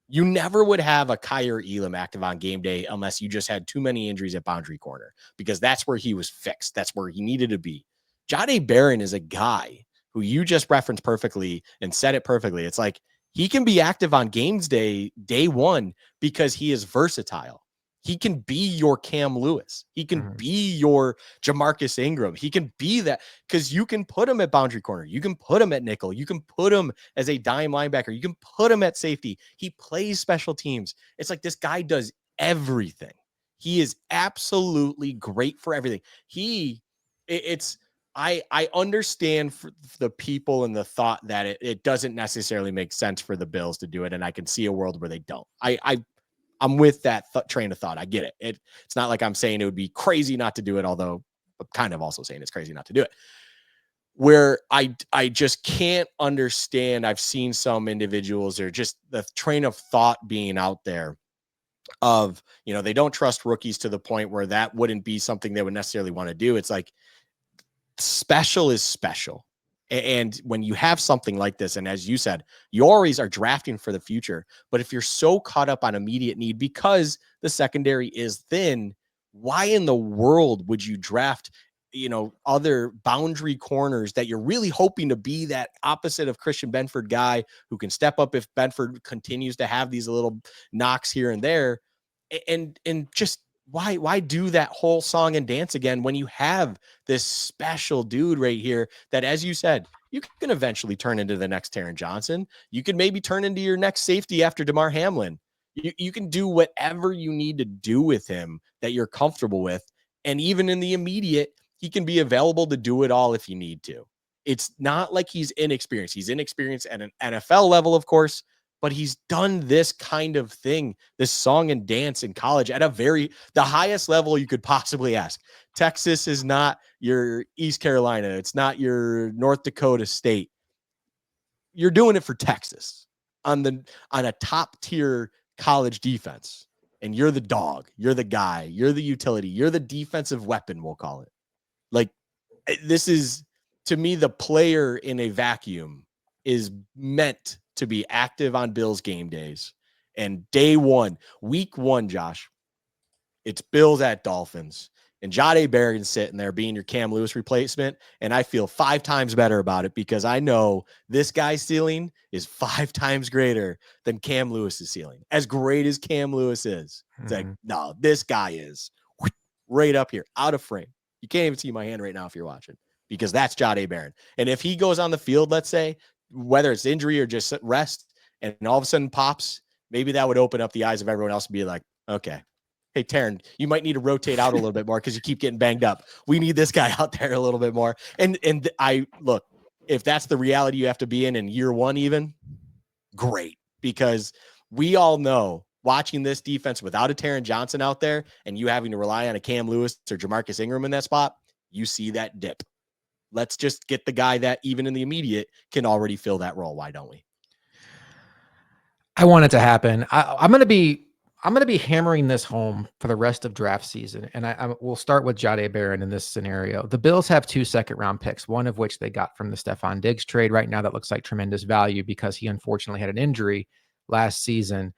You never would have a Kaiir Elam active on game day unless you just had too many injuries at boundary corner, because that's where he was fixed. That's where he needed to be. Jahdae Barron is a guy who you just referenced perfectly and said it perfectly. It's like he can be active on games day one because he is versatile. He can be your Cam Lewis. He can be your Jamarcus Ingram. He can be that because you can put him at boundary corner. You can put him at nickel. You can put him as a dime linebacker. You can put him at safety. He plays special teams. It's like this guy does everything. He is absolutely great for everything. I understand for the people and the thought that it doesn't necessarily make sense for the Bills to do it. And I can see a world where they don't. I'm with that train of thought. I get it. It's not like I'm saying it would be crazy not to do it, although I'm kind of also saying it's crazy not to do it. Where I just can't understand. I've seen some individuals or just the train of thought being out there of, they don't trust rookies to the point where that wouldn't be something they would necessarily want to do. It's like special is special. And when you have something like this, and as you said, you always are drafting for the future. But if you're so caught up on immediate need because the secondary is thin, why in the world would you draft, other boundary corners that you're really hoping to be that opposite of Christian Benford guy who can step up if Benford continues to have these little knocks here and there, and just why do that whole song and dance again when you have this special dude right here that, as you said, you can eventually turn into the next Taron Johnson. You could maybe turn into your next safety after Damar Hamlin. You can do whatever you need to do with him that you're comfortable with. And even in the immediate, he can be available to do it all if you need to. It's not like he's inexperienced. He's inexperienced at an NFL level, of course, but he's done this kind of thing, this song and dance in college at the highest level you could possibly ask. Texas is not your East Carolina. It's not your North Dakota State. You're doing it for Texas on a top tier college defense. And you're the dog, you're the guy, you're the utility, you're the defensive weapon, we'll call it. Like, this is, to me, the player in a vacuum is meant to be active on Bills game days. And week one, Josh, it's Bills at Dolphins. And Jahdae Barron's sitting there being your Cam Lewis replacement. And I feel 5 times better about it because I know this guy's ceiling is 5 times greater than Cam Lewis's ceiling. As great as Cam Lewis is, it's like, no, this guy is right up here, out of frame. You can't even see my hand right now if you're watching, because that's Jahdae Barron. And if he goes on the field, let's say, whether it's injury or just rest, and all of a sudden pops, maybe that would open up the eyes of everyone else and be like, okay, hey, Taryn, you might need to rotate out a little bit more because you keep getting banged up. We need this guy out there a little bit more. And I look, if that's the reality you have to be in year one, even, great, because we all know watching this defense without a Taron Johnson out there and you having to rely on a Cam Lewis or Jamarcus Ingram in that spot, you see that dip. Let's just get the guy that even in the immediate can already fill that role. Why don't we? I want it to happen. I'm going to be hammering this home for the rest of draft season. And we'll start with Jahdae Barron in this scenario. The Bills have 2 second-round picks, one of which they got from the Stephon Diggs trade. Right now, that looks like tremendous value because he unfortunately had an injury last season.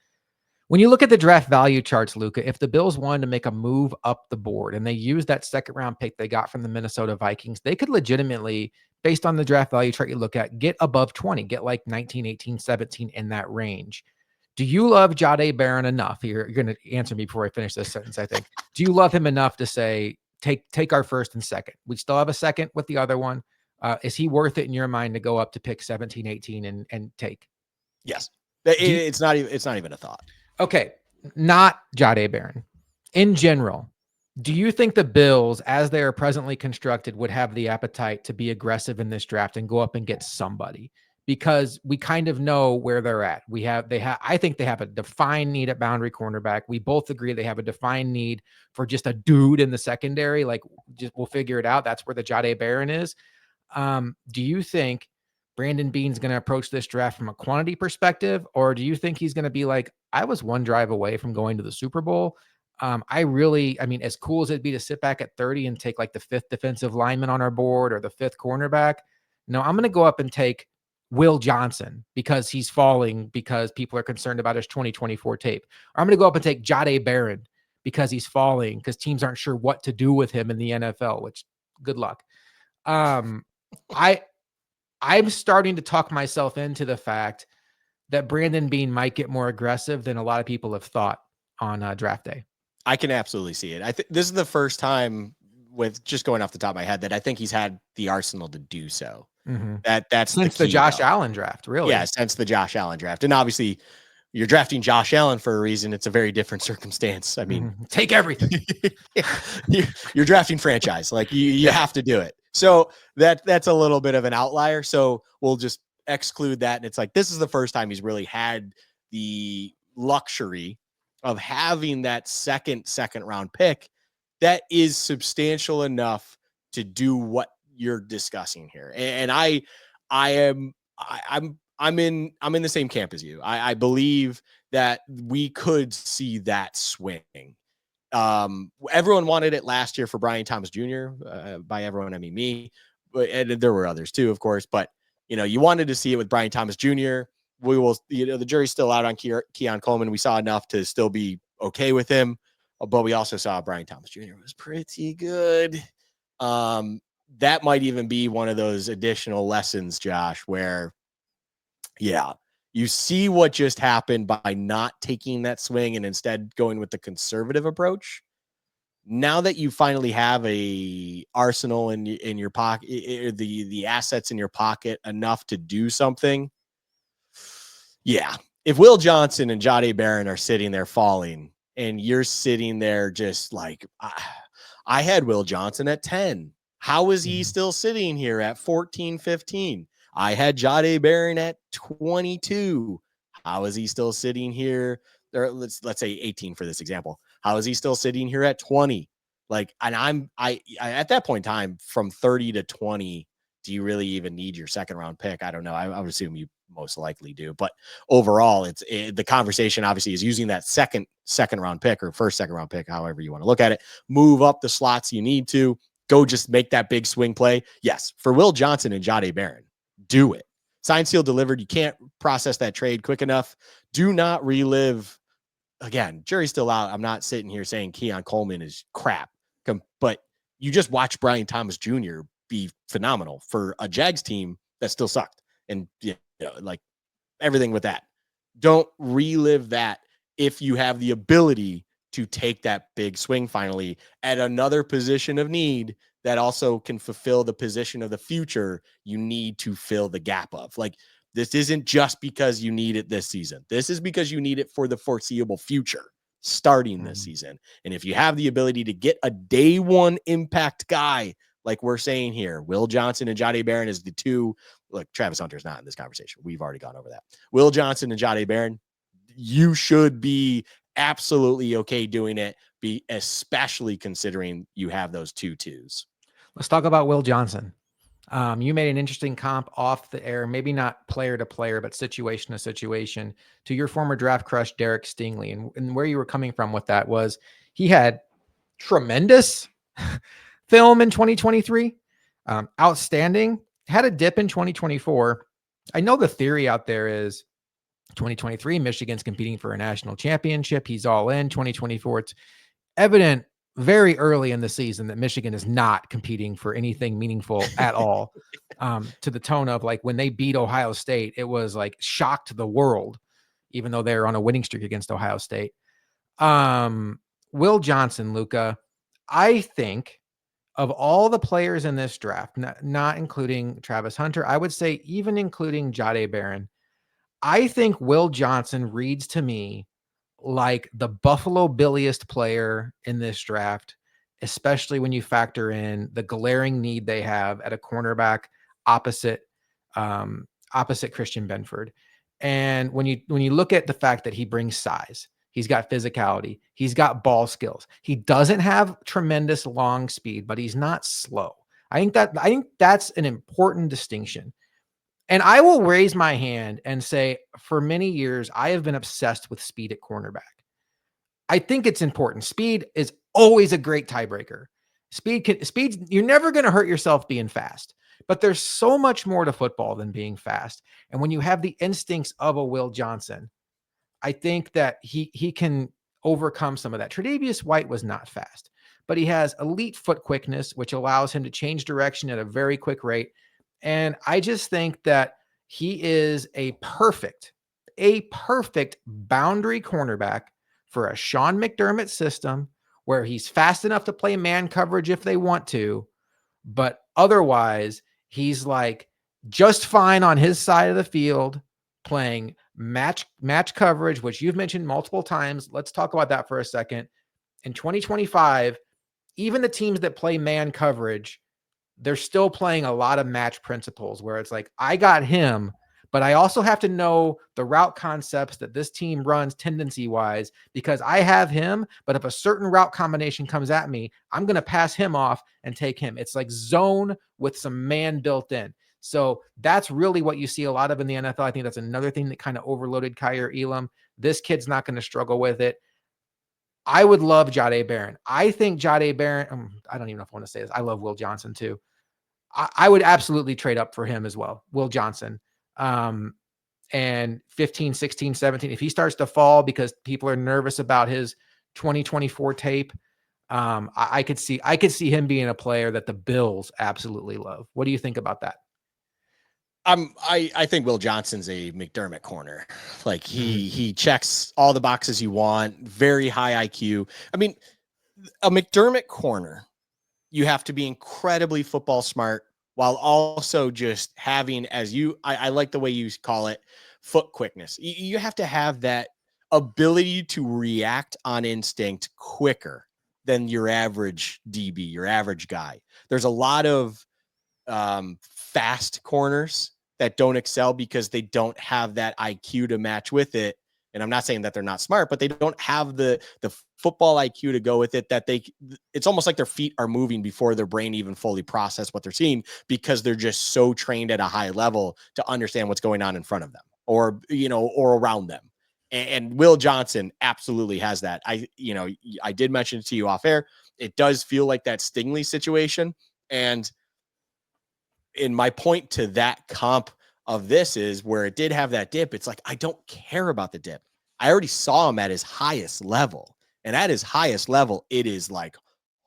When you look at the draft value charts, Luka, if the Bills wanted to make a move up the board and they used that second-round pick they got from the Minnesota Vikings, they could legitimately, based on the draft value chart you look at, get above 20, get like 19, 18, 17 in that range. Do you love Jahdae Barron enough? You're going to answer me before I finish this sentence, I think. Do you love him enough to say, take our first and second? We still have a second with the other one. Is he worth it in your mind to go up to pick 17, 18 and take? Yes. It's not even a thought. Okay. Not Jahdae Barron. In general, do you think the Bills, as they are presently constructed, would have the appetite to be aggressive in this draft and go up and get somebody? Because we kind of know where they're at. I think they have a defined need at boundary cornerback. We both agree they have a defined need for just a dude in the secondary. Like, we'll figure it out. That's where the Jahdae Barron is. Do you think Brandon Beane's going to approach this draft from a quantity perspective, or do you think he's going to be like, I was one drive away from going to the Super Bowl? As cool as it'd be to sit back at 30 and take like the 5th defensive lineman on our board or the 5th cornerback, no, I'm going to go up and take Will Johnson because he's falling because people are concerned about his 2024 tape. Or I'm going to go up and take Jahdae Barron because he's falling because teams aren't sure what to do with him in the NFL, which good luck. I'm starting to talk myself into the fact that Brandon Beane might get more aggressive than a lot of people have thought on draft day. I can absolutely see it. I think this is the first time, with just going off the top of my head, that I think he's had the arsenal to do so. Mm-hmm. That's since the Josh Allen draft, really. Yeah, since the Josh Allen draft. And obviously you're drafting Josh Allen for a reason. It's a very different circumstance. I mean, take everything. You're drafting franchise. Like you have to do it. So that's a little bit of an outlier. So we'll just exclude that. And it's like, this is the first time he's really had the luxury of having that second round pick that is substantial enough to do what you're discussing here. And I'm in the same camp as you. I believe that we could see that swing. Everyone wanted it last year for Brian Thomas Jr. By everyone, I mean me, and there were others too, of course. But you wanted to see it with Brian Thomas Jr. We will, the jury's still out on Keon Coleman. We saw enough to still be okay with him, but we also saw Brian Thomas Jr. was pretty good. That might even be one of those additional lessons, Josh, where, yeah, you see what just happened by not taking that swing and instead going with the conservative approach. Now that you finally have a arsenal in your pocket, the assets in your pocket enough to do something. Yeah, if Will Johnson and Jahdae Barron are sitting there falling and you're sitting there just like, I had Will Johnson at 10. How is he still sitting here at 14, 15? I had Jahdae Barron at 22. How is he still sitting here? Or let's say 18 for this example. How is he still sitting here at 20? Like, and I at that point in time, from 30 to 20, do you really even need your second round pick? I don't know. I would assume you most likely do, but overall, the conversation obviously is using that second round pick or first second round pick, however you want to look at it. Move up the slots you need to go, just make that big swing play. Yes, for Will Johnson and Jahdae Barron, do it. Signed, sealed, delivered. You can't process that trade quick enough. Do not relive. Again, jury's still out. I'm not sitting here saying Keon Coleman is crap, but you just watch Brian Thomas Jr. be phenomenal for a Jags team that still sucked. And like everything with that. Don't relive that if you have the ability to take that big swing finally at another position of need that also can fulfill the position of the future you need to fill the gap of. Like, this isn't just because you need it this season. This is because you need it for the foreseeable future starting this season. And if you have the ability to get a day one impact guy, like we're saying here, Will Johnson and Jahdae Barron is the two. Look, Travis Hunter's not in this conversation. We've already gone over that. Will Johnson and Jahdae Barron, you should be absolutely okay doing it, especially considering you have those 2-2s. Let's talk about Will Johnson. You made an interesting comp off the air, maybe not player to player, but situation to situation, to your former draft crush, Derek Stingley. And where you were coming from with that was he had tremendous film in 2023, outstanding, had a dip in 2024. I know the theory out there is 2023, Michigan's competing for a national championship. He's all in. 2024, it's evident very early in the season that Michigan is not competing for anything meaningful at all. To the tone of like when they beat Ohio State, it was like shocked the world, even though they're on a winning streak against Ohio State. Will Johnson, Luka, I think of all the players in this draft, not including Travis Hunter, I would say even including Jahdae Barron, I think Will Johnson reads to me like the Buffalo Billiest player in this draft, especially when you factor in the glaring need they have at a cornerback opposite Christian Benford. And when you look at the fact that he brings size, he's got physicality, he's got ball skills. He doesn't have tremendous long speed, but he's not slow. I think that's an important distinction. And I will raise my hand and say, for many years, I have been obsessed with speed at cornerback. I think it's important. Speed is always a great tiebreaker. Speed, you're never going to hurt yourself being fast, but there's so much more to football than being fast. And when you have the instincts of a Will Johnson, I think that he can overcome some of that. Tre'Davious White was not fast, but he has elite foot quickness, which allows him to change direction at a very quick rate. And I just think that he is a perfect boundary cornerback for a Sean McDermott system where he's fast enough to play man coverage if they want to, but otherwise he's like just fine on his side of the field playing match coverage, which you've mentioned multiple times. Let's talk about that for a second. In 2025, even the teams that play man coverage, they're still playing a lot of match principles where it's like, I got him, but I also have to know the route concepts that this team runs tendency wise because I have him. But if a certain route combination comes at me, I'm going to pass him off and take him. It's like zone with some man built in. So that's really what you see a lot of in the NFL. I think that's another thing that kind of overloaded Kaiir Elam. This kid's not going to struggle with it. I would love Jahdae Barron. I think Jahdae Barron, I don't even know if I want to say this. I love Will Johnson too. I would absolutely trade up for him as well, Will Johnson. And 15, 16, 17, if he starts to fall because people are nervous about his 2024 tape, I could see him being a player that the Bills absolutely love. What do you think about that? I think Will Johnson's a McDermott corner. Like he checks all the boxes you want, very high IQ. I mean, a McDermott corner, you have to be incredibly football smart while also just having, I like the way you call it, foot quickness. You have to have that ability to react on instinct quicker than your average DB, your average guy. There's a lot of fast corners that don't excel because they don't have that IQ to match with it. And I'm not saying that they're not smart, but they don't have the football IQ to go with it, that it's almost like their feet are moving before their brain even fully process what they're seeing, because they're just so trained at a high level to understand what's going on in front of them, or, or around them. And Will Johnson absolutely has that. I did mention it to you off air. It does feel like that Stingley situation. And in my point to that comp of this is where it did have that dip. It's like, I don't care about the dip. I already saw him at his highest level. And at his highest level, it is like,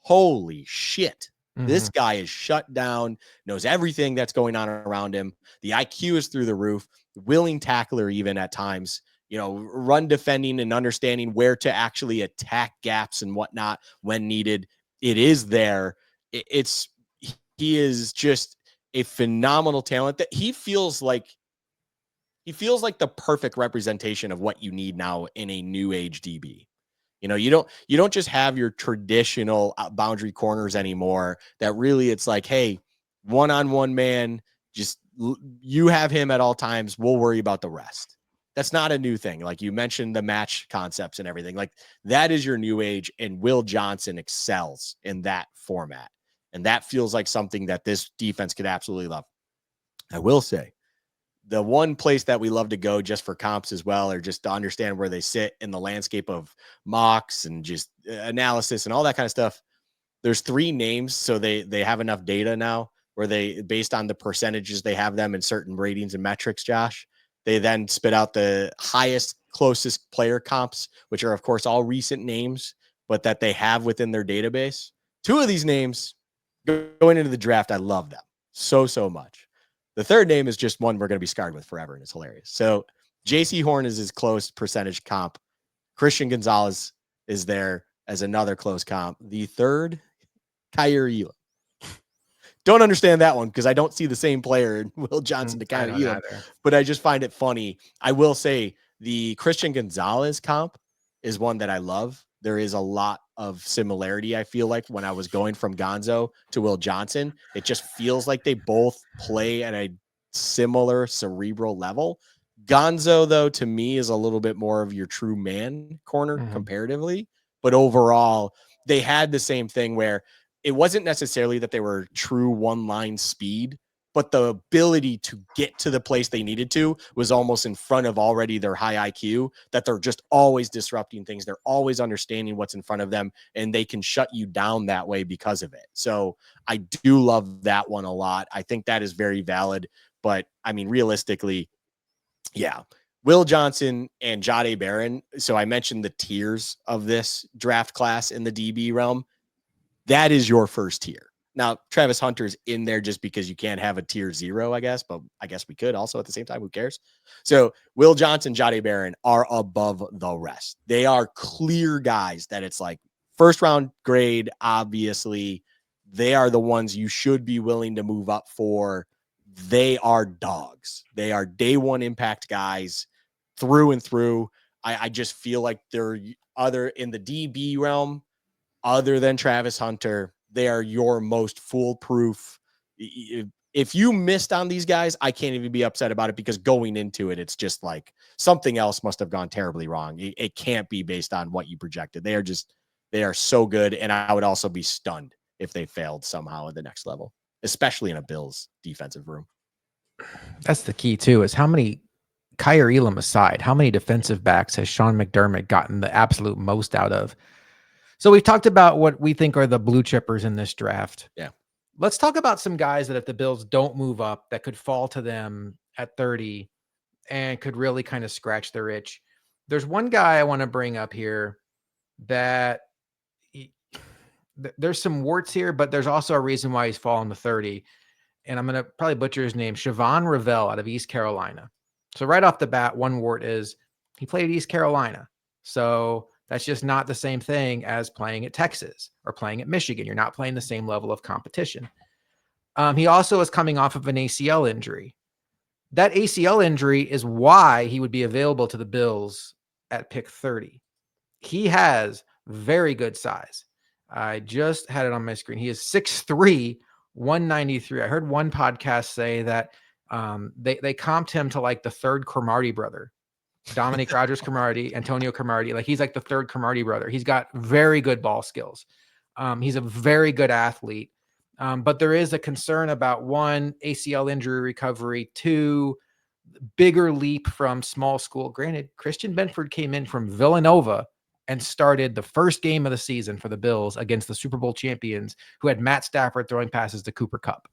holy shit. This guy is shut down, knows everything that's going on around him. The IQ is through the roof, willing tackler even at times, run defending and understanding where to actually attack gaps and whatnot when needed. It is there. He is just a phenomenal talent that he feels like the perfect representation of what you need now in a new age DB. You don't just have your traditional boundary corners anymore, that really it's like, hey, one-on-one man, just you have him at all times. We'll worry about the rest. That's not a new thing. Like you mentioned, the match concepts and everything, like that is your new age. And Will Johnson excels in that format. And that feels like something that this defense could absolutely love. I will say, the one place that we love to go just for comps as well, or just to understand where they sit in the landscape of mocks and just analysis and all that kind of stuff, there's 3 names. So they have enough data now where they, based on the percentages, they have them in certain ratings and metrics, Josh. They then spit out the highest, closest player comps, which are, of course, all recent names, but that they have within their database. 2 of these names going into the draft, I love them so much. The third name is just one we're going to be scarred with forever, and it's hilarious. So JC Horn is his close percentage comp. Christian Gonzalez is there as another close comp. The third, Kaiir Elam. Don't understand that one because I don't see the same player in Will Johnson to Kaiir Elam, but I just find it funny. I will say the Christian Gonzalez comp is one that I love. There is a lot of similarity, I feel like, when I was going from Gonzo to Will Johnson. It just feels like they both play at a similar cerebral level. Gonzo, though, to me is a little bit more of your true man corner comparatively. But overall, they had the same thing where it wasn't necessarily that they were true one-line speed, but the ability to get to the place they needed to was almost in front of already their high IQ, that they're just always disrupting things. They're always understanding what's in front of them, and they can shut you down that way because of it. So I do love that one a lot. I think that is very valid, but I mean, realistically, yeah, Will Johnson and Jahdae Barron. So I mentioned the tiers of this draft class in the DB realm. That is your first tier. Now, Travis Hunter's in there just because you can't have a tier 0, I guess, but I guess we could also at the same time. Who cares? So Will Johnson, Jahdae Barron are above the rest. They are clear guys that it's like first round grade. Obviously, they are the ones you should be willing to move up for. They are dogs. They are day one impact guys through and through. I just feel like they're other in the DB realm, other than Travis Hunter, they are your most foolproof. If you missed on these guys, I can't even be upset about it, because going into it, it's just like something else must have gone terribly wrong. It can't be based on what you projected. They are so good. And I would also be stunned if they failed somehow at the next level, especially in a Bills defensive room. That's the key too, is how many, Kaiir Elam aside, how many defensive backs has Sean McDermott gotten the absolute most out of? So we've talked about what we think are the blue chippers in this draft. Yeah. Let's talk about some guys that if the Bills don't move up, that could fall to them at 30 and could really kind of scratch their itch. There's one guy I want to bring up here that there's some warts here, but there's also a reason why he's fallen to 30. And I'm going to probably butcher his name, Siobhan Ravel out of East Carolina. So right off the bat, one wart is he played at East Carolina. So that's just not the same thing as playing at Texas or playing at Michigan. You're not playing the same level of competition. He also is coming off of an ACL injury. that ACL injury is why he would be available to the Bills at pick 30. He has very good size. I just had it on my screen. He is 6'3", 193. I heard one podcast say that they comped him to like the third Cromartie brother, Dominic Rogers Cromartie, Antonio Cromartie. Like he's like the third Cromartie brother. He's got very good ball skills. He's a very good athlete. But there is a concern about one, ACL injury recovery, two, bigger leap from small school. Granted, Christian Benford came in from Villanova and started the first game of the season for the Bills against the Super Bowl champions who had Matt Stafford throwing passes to Cooper Kupp.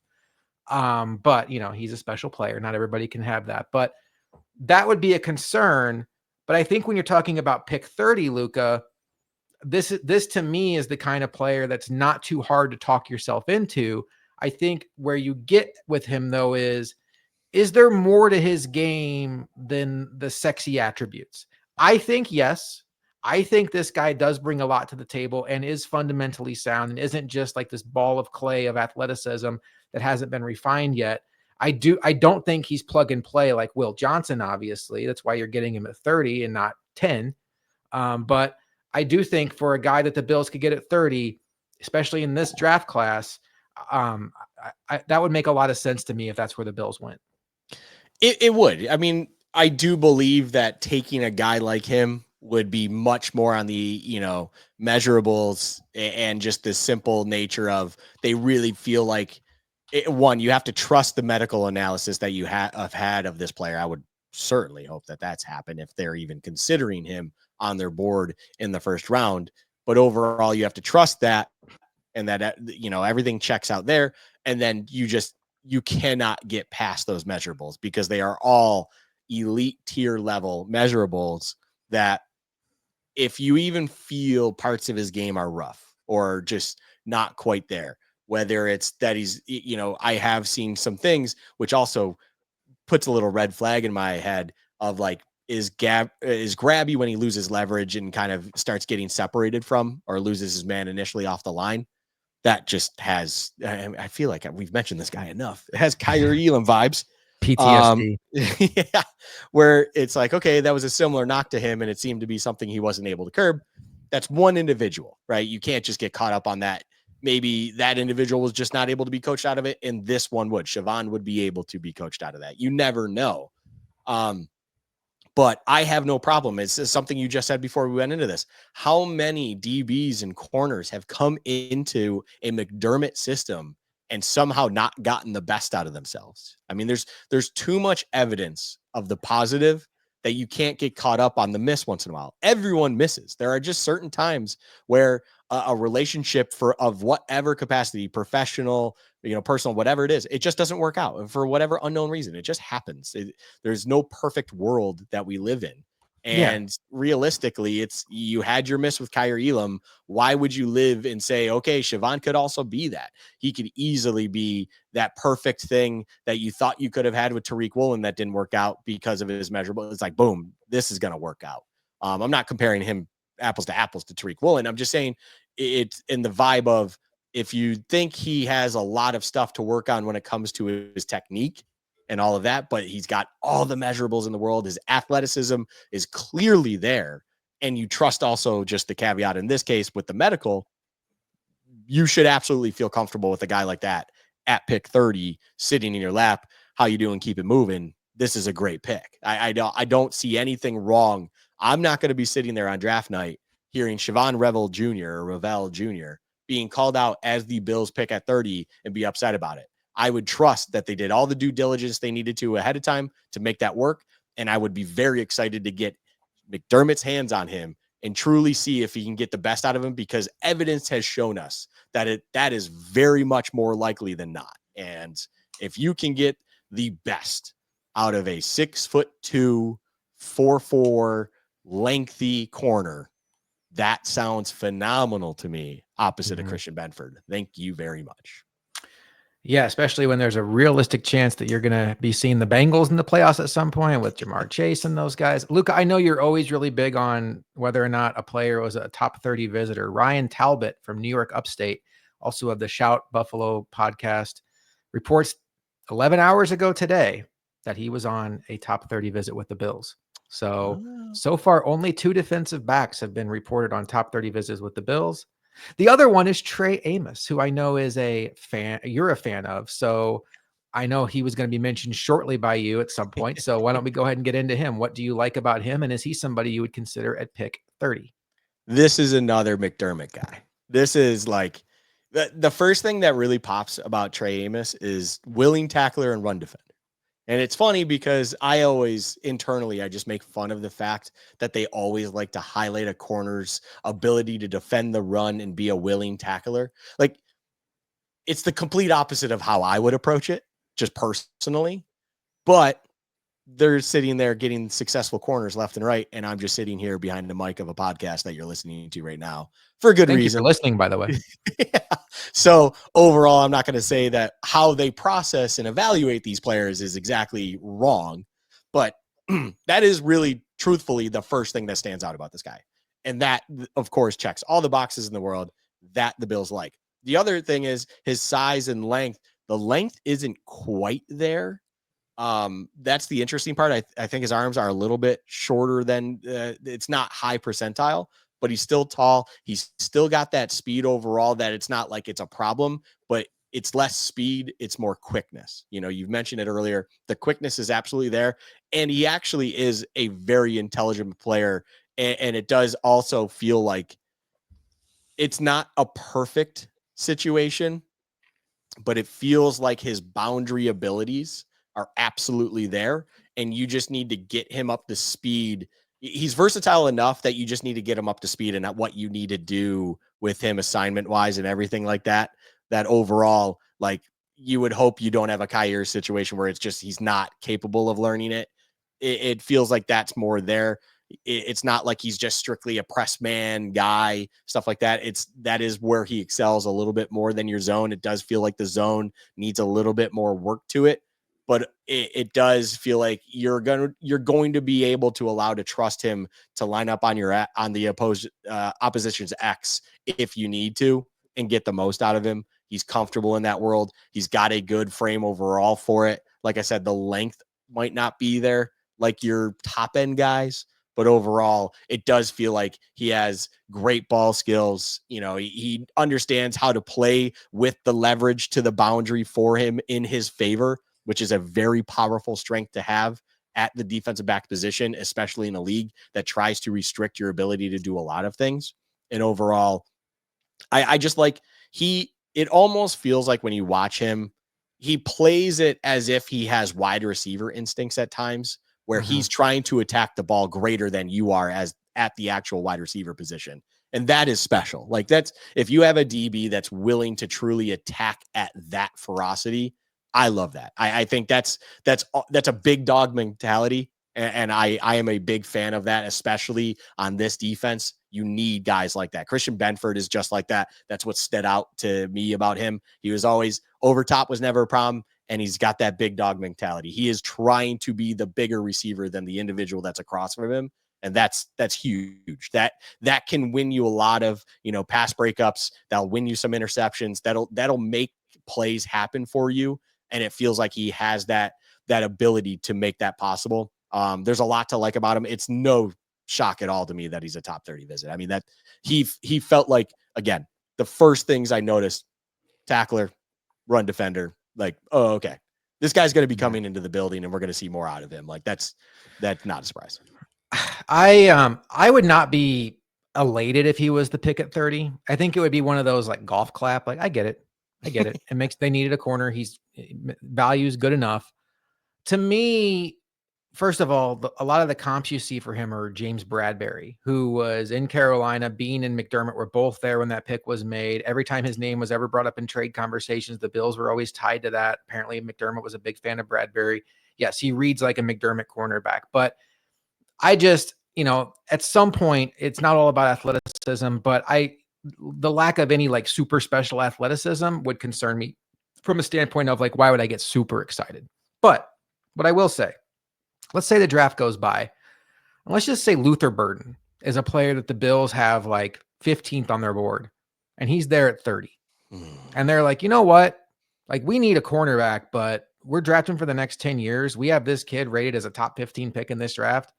But, he's a special player. Not everybody can have that. But that would be a concern. But I think when you're talking about pick 30, Luka, this to me is the kind of player that's not too hard to talk yourself into. I think where you get with him, though, is there more to his game than the sexy attributes? I think yes. I think this guy does bring a lot to the table and is fundamentally sound and isn't just like this ball of clay of athleticism that hasn't been refined yet. I don't think he's plug and play like Will Johnson, obviously. That's why you're getting him at 30 and not 10. But I do think for a guy that the Bills could get at 30, especially in this draft class, that would make a lot of sense to me if that's where the Bills went. It would. I mean, I do believe that taking a guy like him would be much more on the, measurables and just the simple nature of they really feel like one, you have to trust the medical analysis that you have had of this player. I would certainly hope that that's happened if they're even considering him on their board in the first round. But overall, you have to trust that and that, everything checks out there. And then you cannot get past those measurables because they are all elite tier level measurables that if you even feel parts of his game are rough or just not quite there, whether it's that he's, I have seen some things which also puts a little red flag in my head of like, is grabby when he loses leverage and kind of starts getting separated from or loses his man initially off the line. That just has, I feel like we've mentioned this guy enough. It has Kaiir Elam vibes. PTSD. Yeah, where it's like, okay, that was a similar knock to him and it seemed to be something he wasn't able to curb. That's one individual, right? You can't just get caught up on that. Maybe that individual was just not able to be coached out of it, and this one would. Siobhan would be able to be coached out of that. You never know. But I have no problem. It's something you just said before we went into this. How many DBs and corners have come into a McDermott system and somehow not gotten the best out of themselves? I mean, there's too much evidence of the positive that you can't get caught up on the miss once in a while. Everyone misses. There are just certain times where a relationship of whatever capacity, professional, personal, whatever it is, it just doesn't work out for whatever unknown reason. It just happens. There's no perfect world that we live in. And realistically, you had your miss with Kaiir Elam. Why would you live and say, okay, Siobhan could also be that? He could easily be that perfect thing that you thought you could have had with Tariq Woolen that didn't work out because of his measurable. It's like, boom, this is going to work out. I'm not comparing him apples to Tariq Woolen. I'm just saying it's in the vibe of if you think he has a lot of stuff to work on when it comes to his technique and all of that, but he's got all the measurables in the world. His athleticism is clearly there. And you trust also just the caveat in this case with the medical, you should absolutely feel comfortable with a guy like that at pick 30 sitting in your lap. How you doing? Keep it moving. This is a great pick. I don't see anything wrong. I'm not going to be sitting there on draft night hearing Siobhan Revel Jr. or Ravel Jr. being called out as the Bills pick at 30 and be upset about it. I would trust that they did all the due diligence they needed to ahead of time to make that work. And I would be very excited to get McDermott's hands on him and truly see if he can get the best out of him, because evidence has shown us that that is very much more likely than not. And if you can get the best out of a 6'2", 4'4", lengthy corner, that sounds phenomenal to me, opposite of Christian Benford. Thank you very much. Yeah, especially when there's a realistic chance that you're going to be seeing the Bengals in the playoffs at some point with Jamar Chase and those guys. Luka, I know you're always really big on whether or not a player was a top 30 visitor. Ryan Talbot from New York Upstate, also of the Shout Buffalo podcast, reports 11 hours ago today that he was on a top 30 visit with the Bills. So, Oh. so far, only 2 defensive backs have been reported on top 30 visits with the Bills. The other one is Trey Amos, who I know is a fan, you're a fan of. So I know he was going to be mentioned shortly by you at some point. So why don't we go ahead and get into him? What do you like about him? And is he somebody you would consider at pick 30? This is another McDermott guy. This is like the first thing that really pops about Trey Amos is willing tackler and run defender. And it's funny because I always internally, I just make fun of the fact that they always like to highlight a corner's ability to defend the run and be a willing tackler. Like, it's the complete opposite of how I would approach it, just personally. But they're sitting there getting successful corners left and right. And I'm just sitting here behind the mic of a podcast that you're listening to right now for a good Thank you for reason. listening, by the way. Yeah. So overall, I'm not going to say that how they process and evaluate these players is exactly wrong, but that is really truthfully the first thing that stands out about this guy. And that, of course, checks all the boxes in the world that the Bills like. The other thing is his size and length. The length isn't quite there. That's the interesting part. I think his arms are a little bit shorter than it's not high percentile, but he's still tall. He's still got that speed overall that it's not like it's a problem, but it's less speed. It's more quickness. You know, you've mentioned it earlier. The quickness is absolutely there. And he actually is a very intelligent player. And it does also feel like it's not a perfect situation, but it feels like his boundary abilities are absolutely there. And you just need to get him up to speed. He's versatile enough that you just need to get him up to speed and what you need to do with him assignment wise and everything like that. That overall, like, you would hope you don't have a Kaiir situation where it's just he's not capable of learning it. It feels like that's more there. It's not like he's just strictly a press man guy, stuff like that. That is where he excels a little bit more than your zone. It does feel like the zone needs a little bit more work to it, but it does feel like you're going to be able to allow to trust him to line up on the opposition's X if you need to and get the most out of him. He's comfortable in that world. He's got a good frame overall for it. Like I said, the length might not be there like your top end guys, but overall, it does feel like he has great ball skills. You know, he understands how to play with the leverage to the boundary for him in his favor, which is a very powerful strength to have at the defensive back position, especially in a league that tries to restrict your ability to do a lot of things. And overall, I just like it almost feels like when you watch him, he plays it as if he has wide receiver instincts at times where he's trying to attack the ball greater than you are as at the actual wide receiver position. And that is special. Like, that's, if you have a DB that's willing to truly attack at that ferocity, I love that. I think that's a big dog mentality. And I am a big fan of that, especially on this defense. You need guys like that. Christian Benford is just like that. That's what stood out to me about him. He was always over top, was never a problem. And he's got that big dog mentality. He is trying to be the bigger receiver than the individual that's across from him. And that's huge. That can win you a lot of, pass breakups. That'll win you some interceptions. That'll make plays happen for you. And it feels like he has that ability to make that possible. There's a lot to like about him. It's no shock at all to me that he's a top 30 visit. I mean, that he felt like, again, the first things I noticed: tackler, run defender. Like, oh, okay, this guy's going to be coming into the building and we're going to see more out of him. Like, that's not a surprise. I would not be elated if he was the pick at 30. I think it would be one of those like golf clap. Like, I get it. They needed a corner. Value's good enough. To me, first of all, a lot of the comps you see for him are James Bradbury, who was in Carolina. Bean and McDermott were both there when that pick was made. Every time his name was ever brought up in trade conversations, the Bills were always tied to that. Apparently, McDermott was a big fan of Bradbury. Yes, he reads like a McDermott cornerback, but I just, at some point, it's not all about athleticism, but the lack of any like super special athleticism would concern me from a standpoint of like, why would I get super excited? But what I will say, let's say the draft goes by, and let's just say Luther Burden is a player that the Bills have like 15th on their board, and he's there at 30. And they're like, you know what? Like, we need a cornerback, but we're drafting for the next 10 years. We have this kid rated as a top 15 pick in this draft.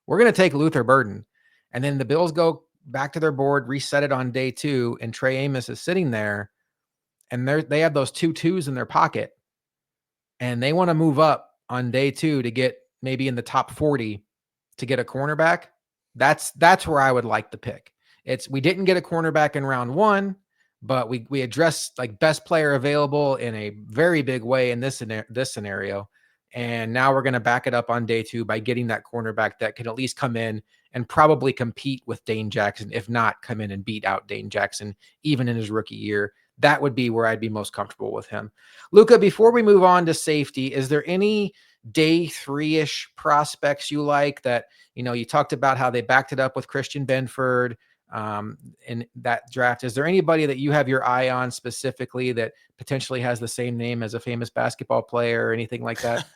We're going to take Luther Burden. And then the Bills go back to their board, reset it on day 2, and Trey Amos is sitting there, and they have those 2 2s in their pocket, and they want to move up on day 2 to get maybe in the top 40 to get a cornerback. That's where I would like the pick. We didn't get a cornerback in round 1, but we addressed like best player available in a very big way in this scenario. And now we're going to back it up on day 2 by getting that cornerback that can at least come in and probably compete with Dane Jackson, if not come in and beat out Dane Jackson, even in his rookie year. That would be where I'd be most comfortable with him. Luka, before we move on to safety, is there any day 3-ish prospects you like that, you talked about how they backed it up with Christian Benford in that draft? Is there anybody that you have your eye on specifically that potentially has the same name as a famous basketball player or anything like that?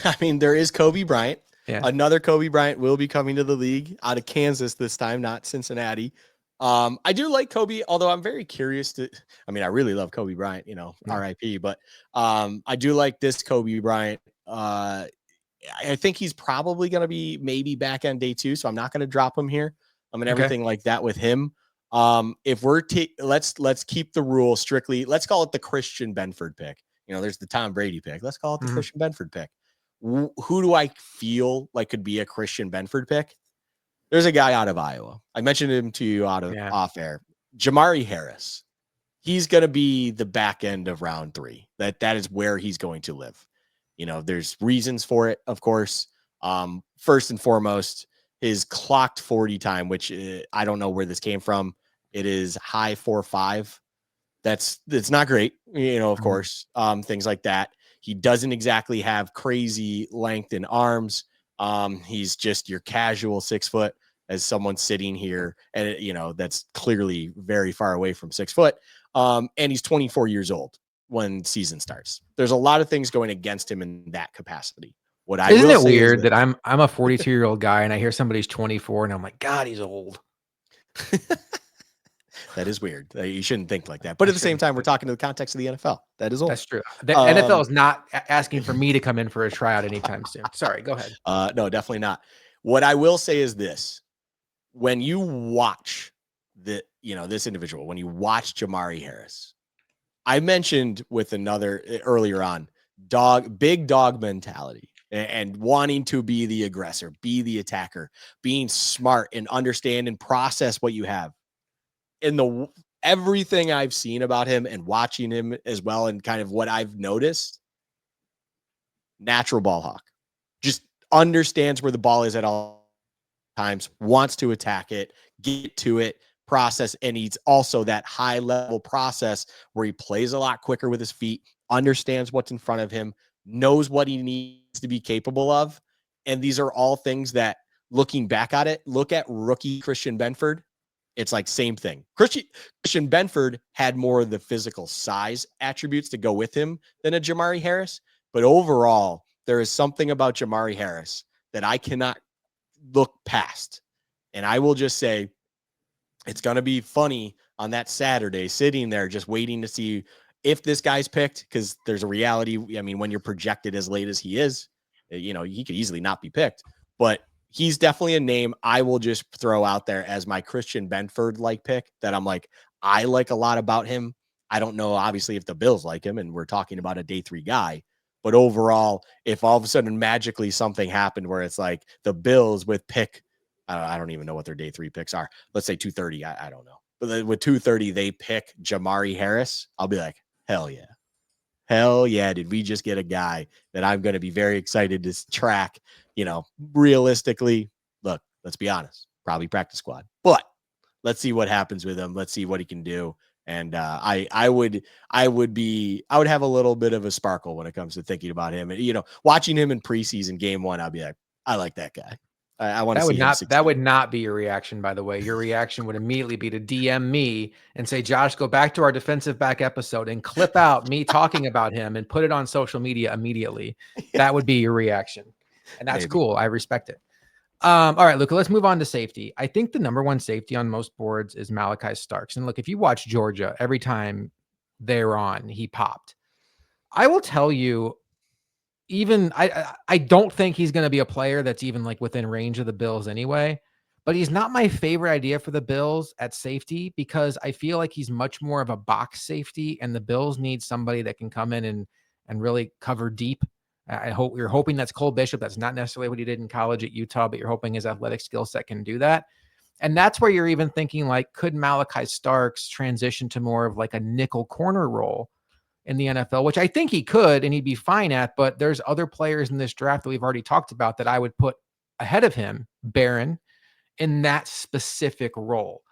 I mean, there is Kobe Bryant. Yeah. Another Kobe Bryant will be coming to the league out of Kansas this time, not Cincinnati. I do like Kobe, although I'm very curious I really love Kobe Bryant, RIP, but I do like this Kobe Bryant. I think he's probably going to be maybe back on day 2, so I'm not going to drop him here. Everything like that with him. If we're let's keep the rule strictly. Let's call it the Christian Benford pick. There's the Tom Brady pick. Let's call it the Christian Benford pick. Who do I feel like could be a Christian Benford pick? There's a guy out of Iowa. I mentioned him to you off air. Jamari Harris. He's going to be the back end of round 3. That is where he's going to live. There's reasons for it, of course. First and foremost, his clocked 40 time, which I don't know where this came from. It is high 4.5. That's not great, of course, things like that. He doesn't exactly have crazy length in arms. He's just your casual 6 foot as someone sitting here, and that's clearly very far away from 6 foot. And he's 24 years old when season starts. There's a lot of things going against him in that capacity. Isn't it weird that I'm a 42-year-old guy and I hear somebody's 24 and I'm like, God, he's old. That is weird. You shouldn't think like that. But at the same time, we're talking to the context of the NFL. That is old. That's true. The NFL is not asking for me to come in for a tryout anytime soon. Sorry, go ahead. No, definitely not. What I will say is this. When you watch this individual, when you watch Jamari Harris, I mentioned with another earlier on, big dog mentality and wanting to be the aggressor, be the attacker, being smart and understand and process what you have. In everything I've seen about him and watching him as well, and kind of what I've noticed, natural ball hawk, just understands where the ball is at all times, wants to attack it, get to it, process, and he's also that high level process where he plays a lot quicker with his feet, understands what's in front of him, knows what he needs to be capable of. And these are all things that, looking back at it, look at rookie Christian Benford. It's like same thing. Christian Benford had more of the physical size attributes to go with him than a Jamari Harris. But overall, there is something about Jamari Harris that I cannot look past. And I will just say, it's going to be funny on that Saturday, sitting there just waiting to see if this guy's picked, because there's a reality. When you're projected as late as he is, he could easily not be picked. But he's definitely a name I will just throw out there as my Christian Benford pick that I'm like, I like a lot about him. I don't know, obviously, if the Bills like him, and we're talking about a day 3 guy. But overall, if all of a sudden magically something happened where it's like the Bills with pick, I don't even know what their day 3 picks are. Let's say 230. I don't know. But with 230, they pick Jamari Harris. I'll be like, hell yeah. Hell yeah, did we just get a guy that I'm going to be very excited to track? Realistically, look, let's be honest, probably practice squad, but let's see what happens with him. Let's see what he can do. And I would have a little bit of a sparkle when it comes to thinking about him. And, watching him in preseason game 1, I'll be like, I like that guy. I want to see him succeed. That would not be your reaction, by the way. Your reaction would immediately be to DM me and say, Josh, go back to our defensive back episode and clip out me talking about him and put it on social media immediately. That would be your reaction. And that's cool. I respect it. All right, Luka, let's move on to safety. I think the number 1 safety on most boards is Malachi Starks. And look, if you watch Georgia, every time they're on, he popped. I will tell you, even I don't think he's going to be a player that's even like within range of the Bills anyway. But he's not my favorite idea for the Bills at safety because I feel like he's much more of a box safety, and the Bills need somebody that can come in and really cover deep. I hope you're hoping that's Cole Bishop. That's not necessarily what he did in college at Utah, but you're hoping his athletic skill set can do that. And that's where you're even thinking like, could Malachi Starks transition to more of like a nickel corner role in the NFL, which I think he could and he'd be fine at. But there's other players in this draft that we've already talked about that I would put ahead of him, Barron, in that specific role.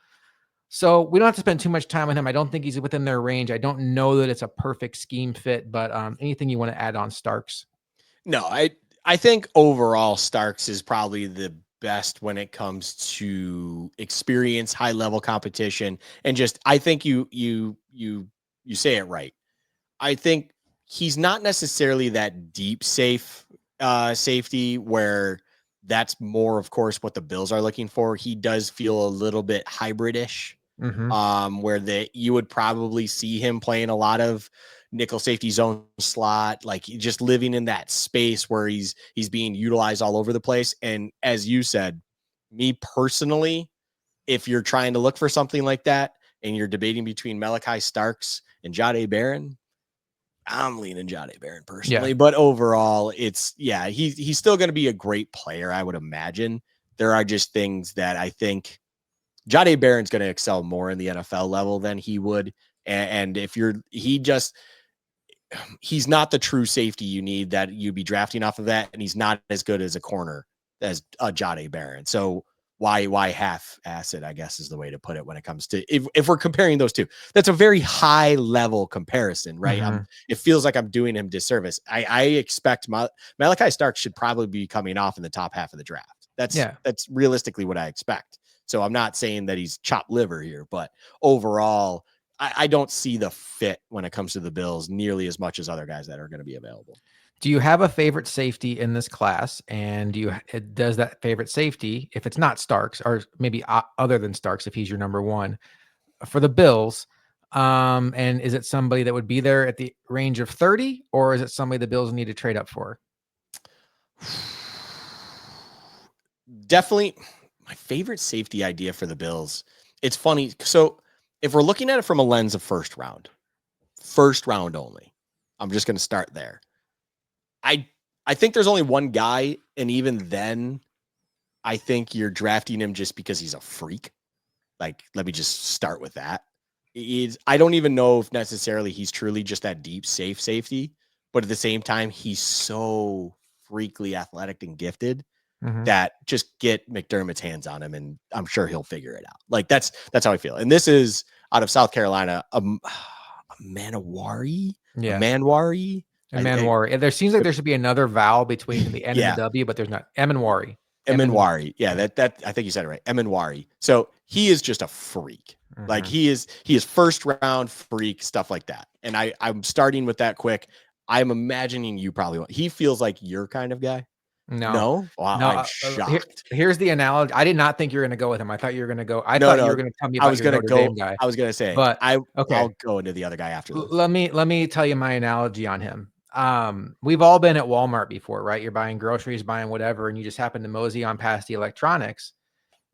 So we don't have to spend too much time on him. I don't think he's within their range. I don't know that it's a perfect scheme fit, but anything you want to add on Starks? No, I think overall Starks is probably the best when it comes to experience, high level competition, and just I think you say it right. I think he's not necessarily that deep safety where that's more, of course, what the Bills are looking for. He does feel a little bit hybridish, Mm-hmm. where you would probably see him playing a lot of nickel safety zone slot, like just living in that space where he's being utilized all over the place. And as you said, me personally, if you're trying to look for something like that and you're debating between Malachi Starks and Jahdae Barron, I'm leaning Jahdae Barron Yeah. personally, but overall, he's still going to be a great player, I would imagine. There are just things that I think Jahdae Barron's going to excel more in the NFL level than he would, and if he's not the true safety you need that you'd be drafting off of that, and he's not as good as a corner as a Jahdae Barron. So why half acid, I guess is the way to put it when it comes to if we're comparing those two. That's a very high level comparison, right? Mm-hmm. It feels like I'm doing him disservice. I expect Malachi Stark should probably be coming off in the top half of the draft. That's realistically what I expect. So I'm not saying that he's chopped liver here, but overall, I don't see the fit when it comes to the Bills nearly as much as other guys that are going to be available. Do you have a favorite safety in this class? And does that favorite safety, if it's not Starks or maybe other than Starks, if he's your number one for the Bills, and is it somebody that would be there at the range of 30, or is it somebody the Bills need to trade up for? Definitely my favorite safety idea for the Bills. It's funny. So if we're looking at it from a lens of first round only, I'm just going to start there. I think there's only one guy, and even then, I think you're drafting him just because he's a freak. Like, let me just start with that. I don't even know if necessarily he's truly just that deep, safe safety, but at the same time, he's so freakily athletic and gifted that just get McDermott's hands on him, and I'm sure he'll figure it out. Like that's how I feel. And this is out of South Carolina, a Manwari, Yeah. Manwari. Manwari. There seems like there should be another vowel between the N and the W, but there's not. Manwari. Manwari. Yeah, that I think you said it right. Manwari. So he is just a freak. Like he is first round freak, stuff like that. And I'm starting with that quick. I'm imagining you probably won't. He feels like your kind of guy. No? Wow, no. I'm shocked. Here's the analogy. I did not think you were going to go with him. I thought you were going to go. I thought you were going to tell me about your Notre Dame guy. I was going to say, but I'll go into the other guy after this. Let me tell you my analogy on him. We've all been at Walmart before, right? You're buying groceries, buying whatever, and you just happen to mosey on past the electronics,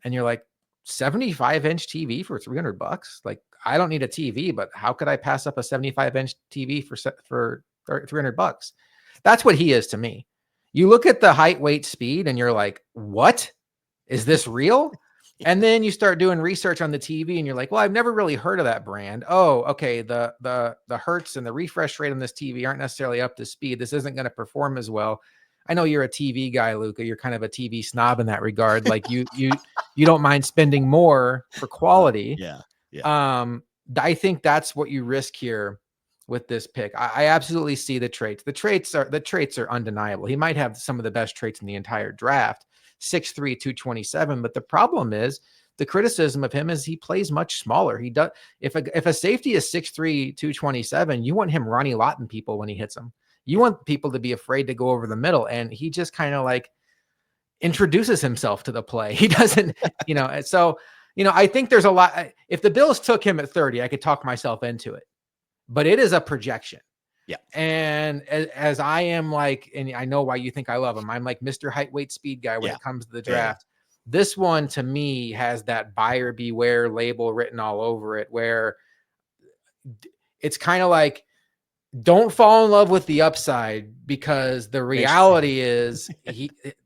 and you're like, 75-inch TV for $300. Like, I don't need a TV, but how could I pass up a 75-inch TV for $300? That's what he is to me. You look at the height, weight, speed, and you're like, what? Is this real? And then you start doing research on the TV and you're like, well, I've never really heard of that brand. Oh, okay. The hertz and the refresh rate on this TV aren't necessarily up to speed. This isn't going to perform as well. I know you're a TV guy, Luka. You're kind of a TV snob in that regard. Like you don't mind spending more for quality. Yeah. I think that's what you risk here with this pick. I absolutely see the traits. The traits are undeniable. He might have some of the best traits in the entire draft. 6'3", 227. But the problem is the criticism of him is he plays much smaller. He does. If a safety is 6'3", 227, you want him Ronnie Lott people when he hits them. You want people to be afraid to go over the middle. And he just kind of like introduces himself to the play. He doesn't, so, I think there's a lot. If the Bills took him at 30, I could talk myself into it, but it is a projection. Yeah. And as I am like, and I know why you think I love him, I'm like Mr. Height, Weight, Speed guy when Yeah. it comes to the Yeah. draft. This one to me has that buyer beware label written all over it, where it's kind of like, don't fall in love with the upside, because the reality is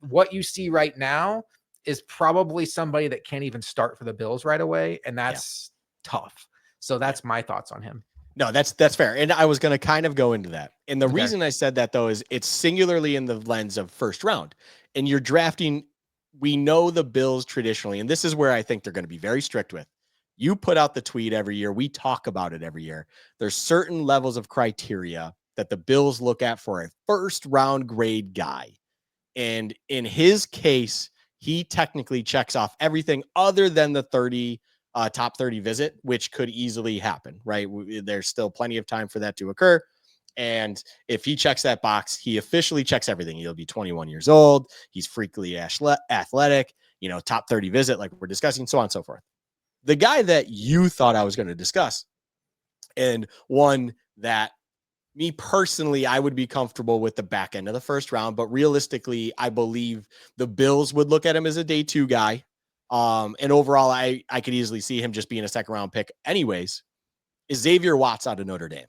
what you see right now is probably somebody that can't even start for the Bills right away. And that's tough. So that's my thoughts on him. No, that's fair. And I was going to kind of go into that. And the Okay. reason I said that, though, is it's singularly in the lens of first round. And you're drafting, we know the Bills traditionally, and this is where I think they're going to be very strict with. You put out the tweet every year. We talk about it every year. There's certain levels of criteria that the Bills look at for a first round grade guy. And in his case, he technically checks off everything other than the top 30 visit, which could easily happen, right? There's still plenty of time for that to occur. And if he checks that box, he officially checks everything. He'll be 21 years old. He's freakily athletic, top 30 visit, like we're discussing, so on and so forth. The guy that you thought I was going to discuss, and one that me personally, I would be comfortable with the back end of the first round, but realistically, I believe the Bills would look at him as a day 2 guy. And overall, I could easily see him just being a second round pick anyways, is Xavier Watts out of Notre Dame.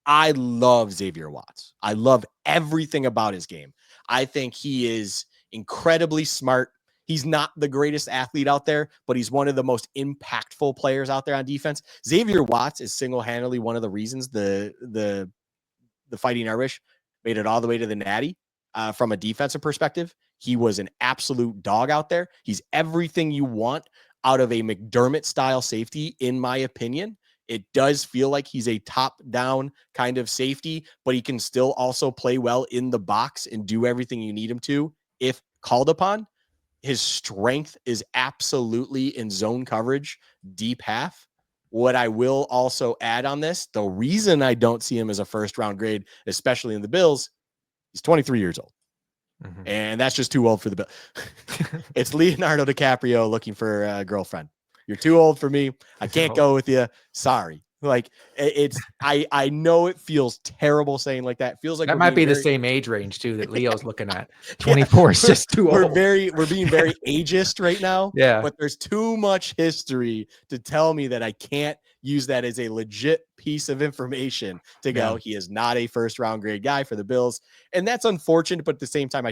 I love Xavier Watts. I love everything about his game. I think he is incredibly smart. He's not the greatest athlete out there, but he's one of the most impactful players out there on defense. Xavier Watts is single-handedly one of the reasons the Fighting Irish made it all the way to the Natty. From a defensive perspective, he was an absolute dog out there. He's everything you want out of a McDermott-style safety, in my opinion. It does feel like he's a top-down kind of safety, but he can still also play well in the box and do everything you need him to if called upon. His strength is absolutely in zone coverage, deep half. What I will also add on this, the reason I don't see him as a first-round grade, especially in the Bills, he's 23 years old. Mm-hmm. And that's just too old for the Bills. It's Leonardo DiCaprio looking for a girlfriend. You're too old for me. I can't go with you. Sorry. Like, it's I know it feels terrible saying like that. It feels like that might be the same age range too that Leo's looking at. 24 is just too old. We're being very ageist right now. Yeah. But there's too much history to tell me that I can't use that as a legit piece of information to go, he is not a first round grade guy for the Bills. And that's unfortunate, but at the same time,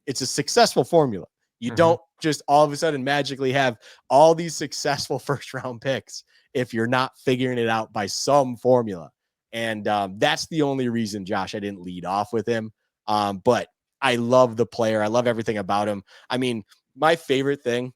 it's a successful formula. You don't just all of a sudden magically have all these successful first round picks if you're not figuring it out by some formula. And that's the only reason, Josh, I didn't lead off with him. But I love the player. I love everything about him. I mean, my favorite thing,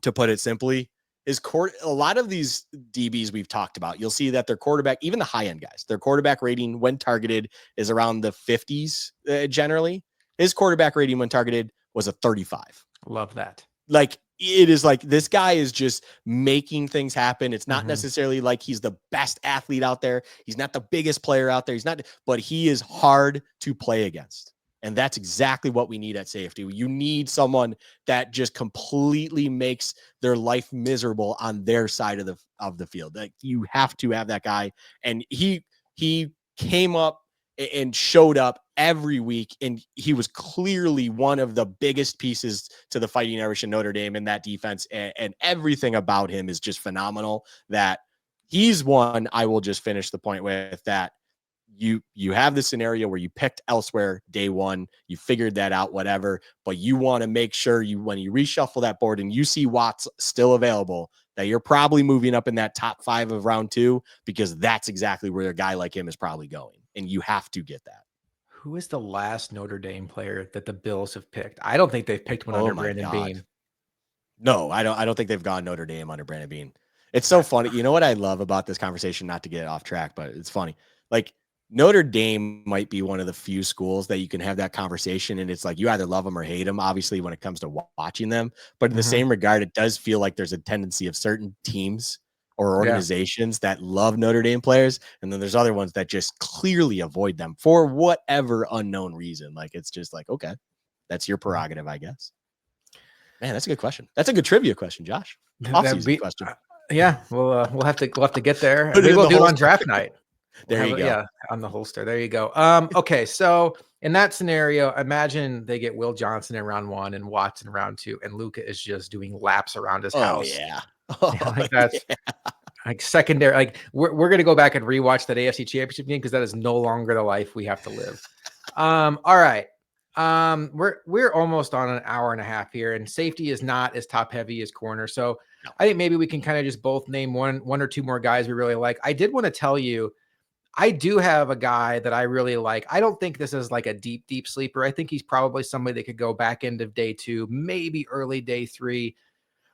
to put it simply, is a lot of these DBs we've talked about, you'll see that their quarterback, even the high end guys, their quarterback rating when targeted is around the 50s generally. His quarterback rating when targeted was a 35. Love that. Like, it is like this guy is just making things happen. It's not necessarily like he's the best athlete out there. He's not the biggest player out there. He's not, but he is hard to play against. And that's exactly what we need at safety. You need someone that just completely makes their life miserable on their side of the field. Like, you have to have that guy. And he came up and showed up every week, and he was clearly one of the biggest pieces to the Fighting Irish in Notre Dame in that defense, and everything about him is just phenomenal. That he's one I will just finish the point with, that you have this scenario where you picked elsewhere day 1, you figured that out, whatever, but you want to make sure when you reshuffle that board and you see Watts still available, that you're probably moving up in that top 5 of round 2, because that's exactly where a guy like him is probably going. And you have to get that. Who is the last Notre Dame player that the Bills have picked? I don't think they've picked one under Brandon Beane. No, I don't think they've gone Notre Dame under Brandon Beane. It's so funny. You know what I love about this conversation, not to get off track, but it's funny. Like, Notre Dame might be one of the few schools that you can have that conversation, and it's like you either love them or hate them, obviously, when it comes to watching them. But in the same regard, it does feel like there's a tendency of certain teams or organizations that love Notre Dame players, and then there's other ones that just clearly avoid them for whatever unknown reason. Like, it's just like, okay, that's your prerogative, I guess. Man, that's a good question. That's a good trivia question, Josh. Off-season question. Yeah, we'll have to get there. Maybe we'll do it on draft night. There you go. Yeah, on the holster. There you go. Okay, so in that scenario, imagine they get Will Johnson in round 1 and Watson in round 2, and Luka is just doing laps around his Oh house. yeah. Yeah, Oh like that's yeah. like secondary. Like we're gonna go back and rewatch that AFC Championship game because that is no longer the life we have to live. All right. We're almost on an hour and a half here, and safety is not as top heavy as corner. So No. I think maybe we can kind of just both name one or two more guys we really like. I did want to tell you, I do have a guy that I really like. I don't think this is like a deep sleeper. I think he's probably somebody that could go back end of day 2, maybe early day 3.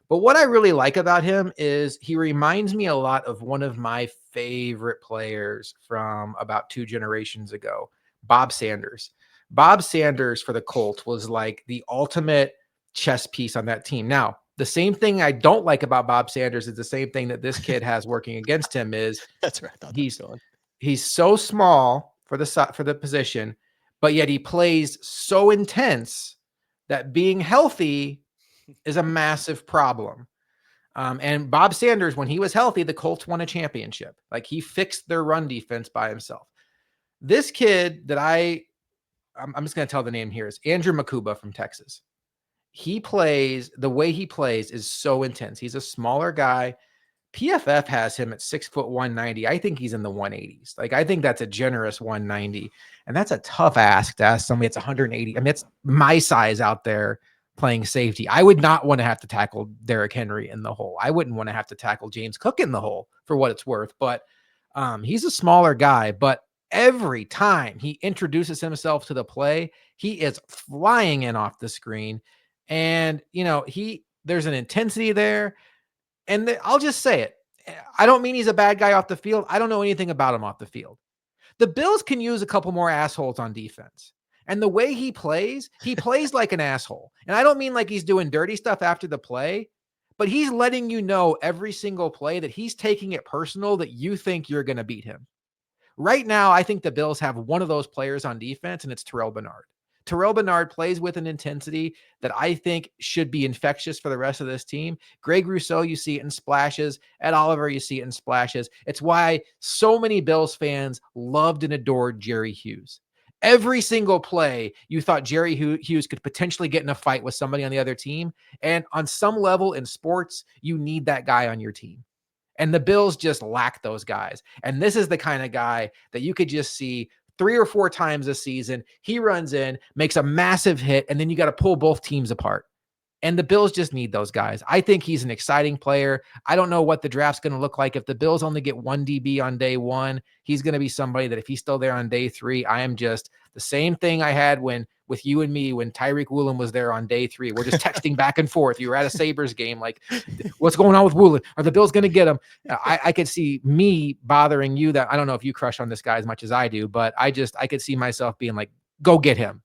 But what I really like about him is he reminds me a lot of one of my favorite players from about 2 generations ago, Bob Sanders. Bob Sanders for the Colts was like the ultimate chess piece on that team. Now, the same thing I don't like about Bob Sanders is the same thing that this kid has working against him is That's where I thought that was he's going. he's so small for the position, but yet he plays so intense that being healthy is a massive problem. And Bob Sanders, when he was healthy, the Colts won a championship. Like he fixed their run defense by himself. This kid that I'm just going to tell the name here is Andrew Makuba from Texas. The way he plays is so intense. He's a smaller guy. PFF has him at 6'1", 190. I think he's in the 180s. Like, I think that's a generous 190. And that's a tough ask to ask somebody that's 180. I mean, it's my size out there playing safety. I would not want to have to tackle Derrick Henry in the hole. I wouldn't want to have to tackle James Cook in the hole for what it's worth. But he's a smaller guy. But every time he introduces himself to the play, he is flying in off the screen. And, there's an intensity there. And I'll just say it. I don't mean he's a bad guy off the field. I don't know anything about him off the field. The Bills can use a couple more assholes on defense. And the way he plays like an asshole. And I don't mean like he's doing dirty stuff after the play, but he's letting you know every single play that he's taking it personal that you think you're going to beat him. Right now, I think the Bills have one of those players on defense, and it's Terrell Bernard. Terrell Bernard plays with an intensity that I think should be infectious for the rest of this team. Greg Rousseau, you see it in splashes. Ed Oliver, you see it in splashes. It's why so many Bills fans loved and adored Jerry Hughes. Every single play, you thought Jerry Hughes could potentially get in a fight with somebody on the other team. And on some level in sports, you need that guy on your team. And the Bills just lack those guys. And this is the kind of guy that you could just see 3 or 4 times a season. He runs in, makes a massive hit, and then you got to pull both teams apart. And the Bills just need those guys. I think he's an exciting player. I don't know what the draft's going to look like. If the Bills only get one DB on day 1, he's going to be somebody that if he's still there on day 3, I am just the same thing I had with you and me when Tyreek Woolen was there on day 3. We're just texting back and forth. You were at a Sabres game. Like, what's going on with Woolen? Are the Bills going to get him? I could see me bothering you that I don't know if you crush on this guy as much as I do, but I could see myself being like, go get him.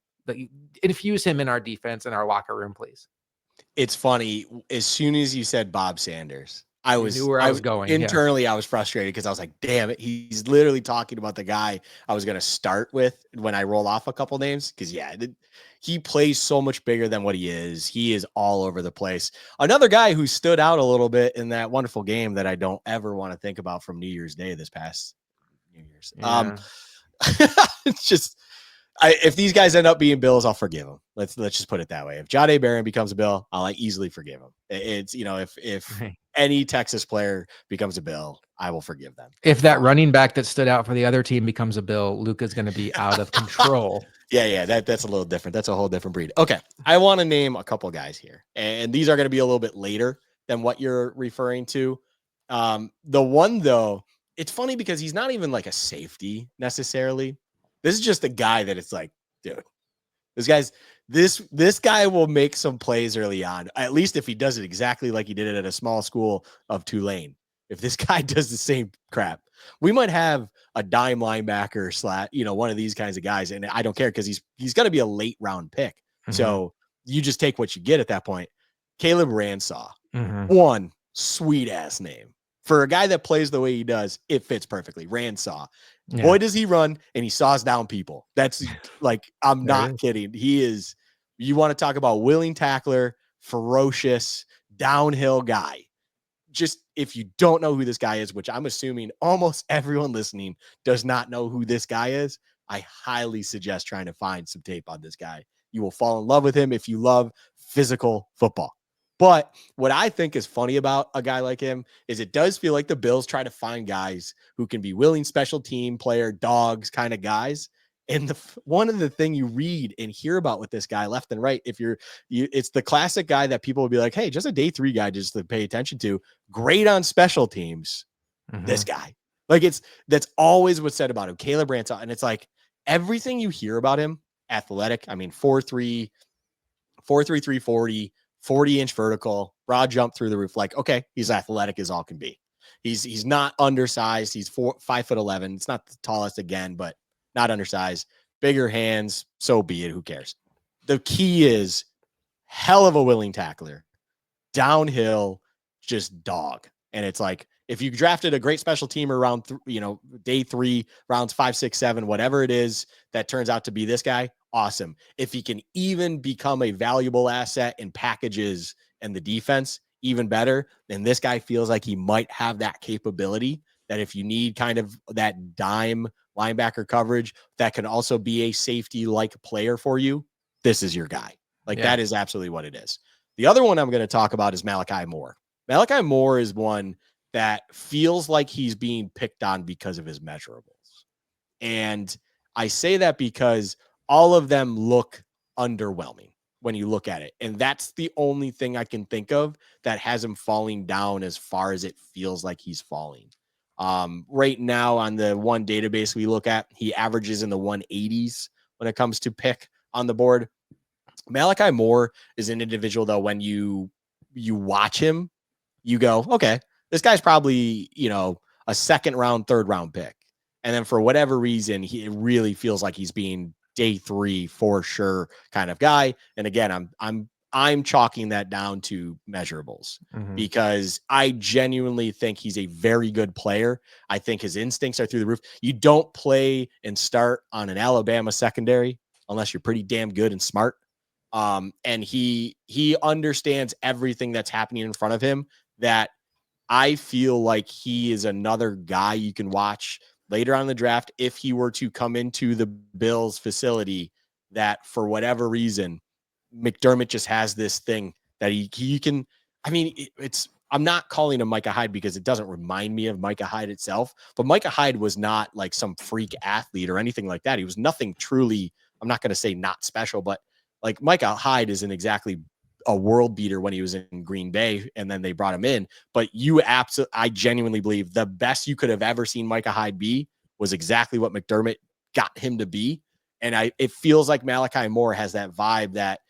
Infuse him in our defense and our locker room, please. It's funny. As soon as you said Bob Sanders, I knew where I was going. Internally, Yeah. I was frustrated because I was like, damn it. He's literally talking about the guy I was going to start with when I roll off a couple names. Cause he plays so much bigger than what he is. He is all over the place. Another guy who stood out a little bit in that wonderful game that I don't ever want to think about from New Year's Day this past New Year's. Yeah. It's just, if these guys end up being Bills, I'll forgive them. Let's just put it that way. If Jahdae Barron becomes a Bill, I'll easily forgive him. It's, if any Texas player becomes a Bill, I will forgive them. If that running back that stood out for the other team becomes a Bill, Luka's going to be out of control. Yeah, that's a little different. That's a whole different breed. Okay, I want to name a couple guys here, and these are going to be a little bit later than what you're referring to. The one though, it's funny because he's not even like a safety necessarily. This is just a guy that it's like, dude, this guy will make some plays early on, at least if he does it exactly like he did it at a small school of Tulane. If this guy does the same crap, we might have a dime linebacker one of these kinds of guys. And I don't care because he's going to be a late round pick. Mm-hmm. So you just take what you get at that point. Caleb Ransaw, one sweet ass name. For a guy that plays the way he does, it fits perfectly. Ransaw. Yeah. Boy, does he run, and he saws down people. That's like, I'm not kidding. He is, you want to talk about willing tackler, ferocious, downhill guy. just if you don't know who this guy is, which I'm assuming almost everyone listening does not know who this guy is, I highly suggest trying to find some tape on this guy. You will fall in love with him if you love physical football. But what I think is funny about a guy like him is it does feel like the Bills try to find guys who can be willing special team player, dogs kind of guys. And one of the thing you read and hear about with this guy left and right, it's the classic guy that people will be like, hey, just a day 3 guy just to pay attention to. Great on special teams. This guy. Like that's always what's said about him. Caleb Ransaw. And it's like everything you hear about him, athletic. I mean, 4'3", 340, 40-inch vertical, broad jump through the roof. Like, okay, he's athletic as all can be. He's not undersized. He's 5'11". It's not the tallest again, but not undersized. Bigger hands, so be it. Who cares? The key is hell of a willing tackler, downhill, just dog. And it's like if you drafted a great special team around, day 3, rounds 5, 6, 7, whatever it is that turns out to be this guy, awesome. If he can even become a valuable asset in packages and the defense, even better. And this guy feels like he might have that capability that if you need kind of that dime linebacker coverage that can also be a safety-like player for you, this is your guy. Like that is absolutely what it is. The other one I'm going to talk about is Malachi Moore. Malachi Moore is one that feels like he's being picked on because of his measurables. And I say that because all of them look underwhelming when you look at it. And that's the only thing I can think of that has him falling down as far as it feels like he's falling. Right now on the one database we look at, he averages in the 180s when it comes to pick on the board. Malachi Moore is an individual, though, when you watch him, you go, okay, this guy's probably, a second round, third round pick. And then for whatever reason, it really feels like he's being day 3 for sure kind of guy. And again, I'm chalking that down to measurables because I genuinely think he's a very good player. I think his instincts are through the roof. You don't play and start on an Alabama secondary unless you're pretty damn good and smart. And he understands everything that's happening in front of him, that I feel like he is another guy you can watch later on in the draft if he were to come into the Bills facility that for whatever reason McDermott just has this thing that he can. I mean, I'm not calling him Micah Hyde because it doesn't remind me of Micah Hyde itself, but Micah Hyde was not like some freak athlete or anything like that. He was nothing truly, I'm not going to say not special, but like Micah Hyde isn't exactly a world beater when he was in Green Bay and then they brought him in. But I genuinely believe the best you could have ever seen Micah Hyde be was exactly what McDermott got him to be. And it feels like Malachi Moore has that vibe that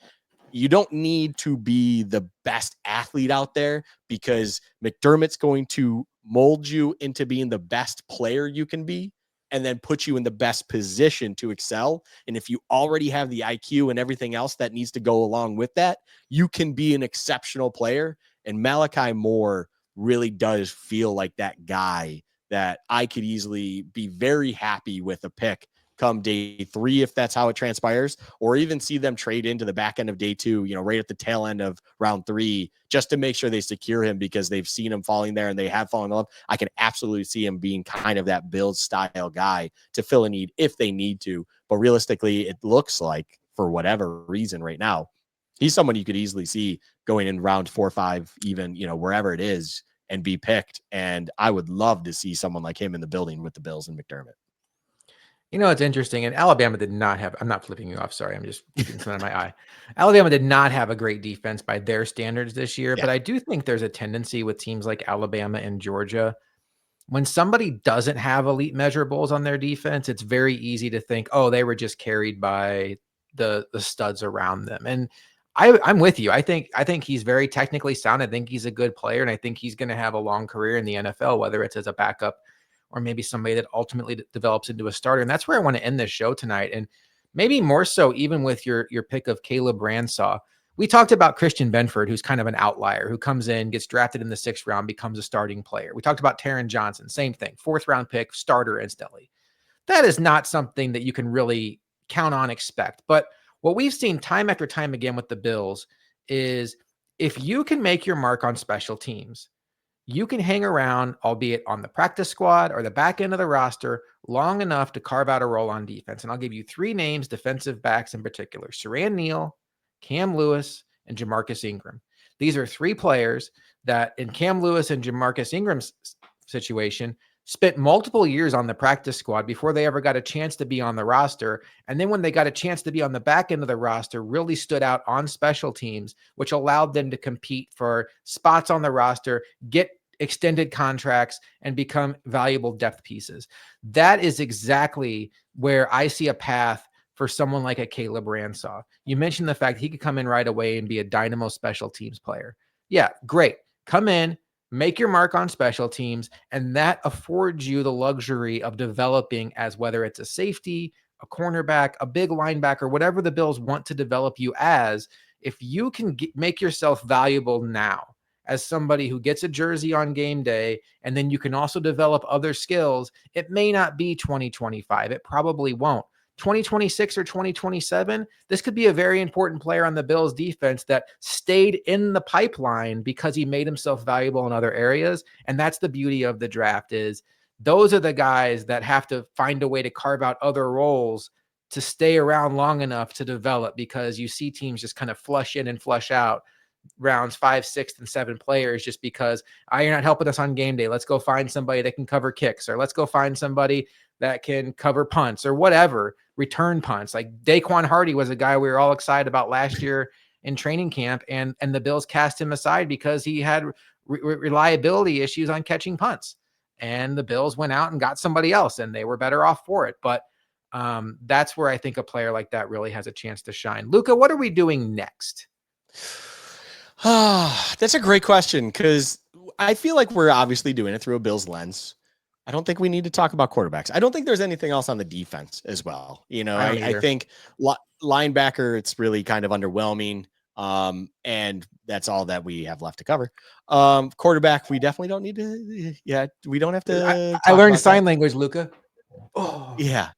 you don't need to be the best athlete out there because McDermott's going to mold you into being the best player you can be and then put you in the best position to excel. And if you already have the IQ and everything else that needs to go along with that, you can be an exceptional player. And Malachi Moore really does feel like that guy that I could easily be very happy with a pick come day 3, if that's how it transpires, or even see them trade into the back end of day 2, right at the tail end of round 3, just to make sure they secure him because they've seen him falling there and they have fallen in love. I can absolutely see him being kind of that Bills style guy to fill a need if they need to. But realistically, it looks like for whatever reason right now, he's someone you could easily see going in round 4 or 5, even, wherever it is, and be picked. And I would love to see someone like him in the building with the Bills and McDermott. It's interesting. And Alabama did not have, I'm not flipping you off. Sorry. I'm just keeping something in my eye. Alabama did not have a great defense by their standards this year, but I do think there's a tendency with teams like Alabama and Georgia. When somebody doesn't have elite measurables on their defense, it's very easy to think, oh, they were just carried by the studs around them. And I'm with you. I think he's very technically sound. I think he's a good player, and I think he's going to have a long career in the NFL, whether it's as a backup or maybe somebody that ultimately develops into a starter. And that's where I want to end this show tonight. And maybe more so even with your pick of Caleb Ransaw. We talked about Christian Benford, who's kind of an outlier, who comes in, gets drafted in the 6th round, becomes a starting player. We talked about Taron Johnson, same thing, 4th round pick, starter instantly. That is not something that you can really count on, expect. But what we've seen time after time again with the Bills is if you can make your mark on special teams, you can hang around, albeit on the practice squad or the back end of the roster, long enough to carve out a role on defense. And I'll give you 3 names, defensive backs in particular: Saran Neal, Cam Lewis, and Jamarcus Ingram. These are 3 players that, in Cam Lewis and Jamarcus Ingram's situation, spent multiple years on the practice squad before they ever got a chance to be on the roster. And then when they got a chance to be on the back end of the roster, really stood out on special teams, which allowed them to compete for spots on the roster, get extended contracts, and become valuable depth pieces. That is exactly where I see a path for someone like a Caleb Ransaw. You mentioned the fact he could come in right away and be a dynamo special teams player. Yeah, great. Come in, make your mark on special teams, and that affords you the luxury of developing as, whether it's a safety, a cornerback, a big linebacker, whatever the Bills want to develop you as. If you can make yourself valuable now as somebody who gets a jersey on game day, and then you can also develop other skills, it may not be 2025. It probably won't. 2026 or 2027, this could be a very important player on the Bills defense that stayed in the pipeline because he made himself valuable in other areas. And that's the beauty of the draft, is those are the guys that have to find a way to carve out other roles to stay around long enough to develop, because you see teams just kind of flush in and flush out rounds 5, 6, and 7 players just because you're not helping us on game day. Let's go find somebody that can cover kicks, or let's go find somebody that can cover punts, or whatever, return punts. Like Daquan Hardy was a guy we were all excited about last year in training camp, and the Bills cast him aside because he had reliability issues on catching punts. And the Bills went out and got somebody else, and they were better off for it. But that's where I think a player like that really has a chance to shine. Luka, what are we doing next? That's a great question, because I feel like we're obviously doing it through a Bills lens. I don't think we need to talk about quarterbacks. I don't think there's anything else on the defense as well. You know, I think linebacker, it's really kind of underwhelming. And that's all that we have left to cover. Quarterback, we definitely don't need to. Yeah, we don't have to. I learned sign language, Luka. Oh, yeah.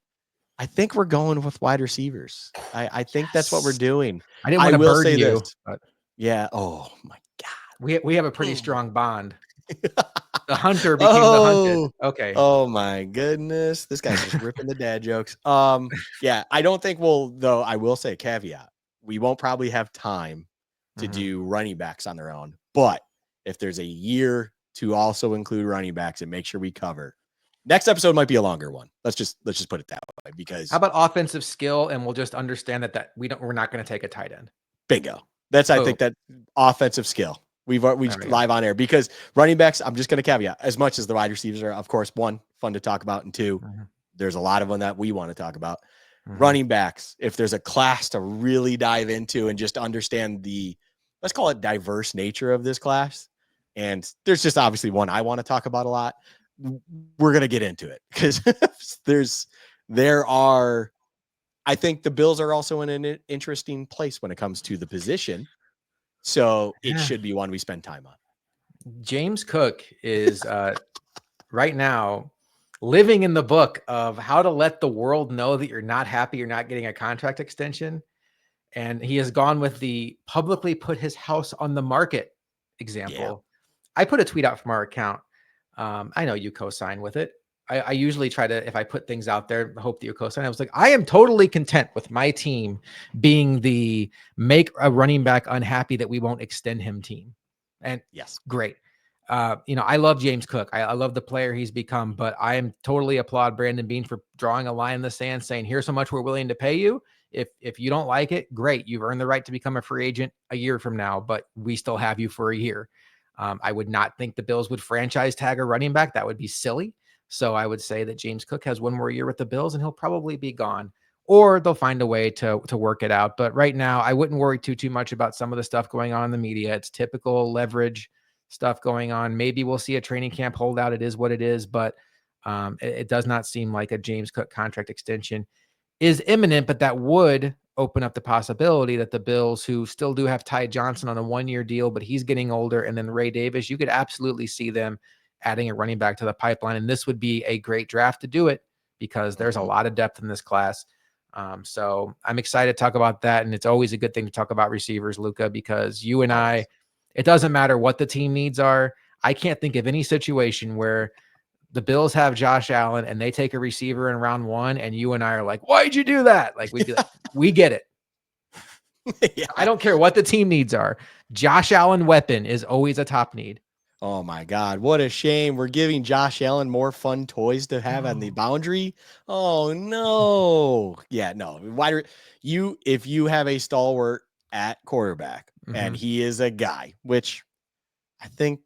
I think we're going with wide receivers. I think that's what we're doing. I didn't want to burden you. But yeah. Oh my God. We have a pretty strong bond. The hunter became the hunted. Okay. Oh my goodness. This guy's just ripping the dad jokes. Yeah, I don't think though I will say a caveat. We won't probably have time to do running backs on their own. But if there's a year to also include running backs and make sure we cover, next episode might be a longer one. Let's just put it that way. Because how about offensive skill, and we'll just understand that we're not going to take a tight end. Bingo. That's I think that offensive skill. We live on air, because running backs, I'm just going to caveat, as much as the wide receivers are, of course, 1, fun to talk about, and 2, there's a lot of them that we want to talk about. Running backs, if there's a class to really dive into and just understand the, let's call it, diverse nature of this class, and there's just obviously one I want to talk about a lot, we're going to get into it, because I think the Bills are also in an interesting place when it comes to the position. So it should be one we spend time on. James Cook is right now living in the book of how to let the world know that you're not happy you're not getting a contract extension. And he has gone with the publicly put his house on the market example. Yeah. I put a tweet out from our account. I know you co-sign with it. I usually try to, if I put things out there, hope that you co-sign. I was like, I am totally content with my team being the make a running back unhappy that we won't extend him team. And yes, great. I love James Cook. I love the player he's become, but I am totally applaud Brandon Beane for drawing a line in the sand, saying, here's how much we're willing to pay you. If you don't like it, great. You've earned the right to become a free agent a year from now, but we still have you for a year. I would not think the Bills would franchise tag a running back. That would be silly. So I would say that James Cook has 1 more year with the Bills, and he'll probably be gone, or they'll find a way to work it out. But right now, I wouldn't worry too much about some of the stuff going on in the media. It's typical leverage stuff going on. Maybe we'll see a training camp holdout. It is what it is, but it does not seem like a James Cook contract extension is imminent. But that would open up the possibility that the Bills, who still do have Ty Johnson on a 1-year deal, but he's getting older, and then Ray Davis, you could absolutely see them adding a running back to the pipeline. And this would be a great draft to do it, because there's a lot of depth in this class. So I'm excited to talk about that. And it's always a good thing to talk about receivers, Luka, because you and I, it doesn't matter what the team needs are. I can't think of any situation where the Bills have Josh Allen and they take a receiver in round 1 and you and I are like, why'd you do that? Like, we'd be like, we get it. Yeah. I don't care what the team needs are. Josh Allen weapon is always a top need. Oh my God, what a shame. We're giving Josh Allen more fun toys to have on the boundary. Oh no. Yeah, no. If you have a stalwart at quarterback and he is a guy, which I think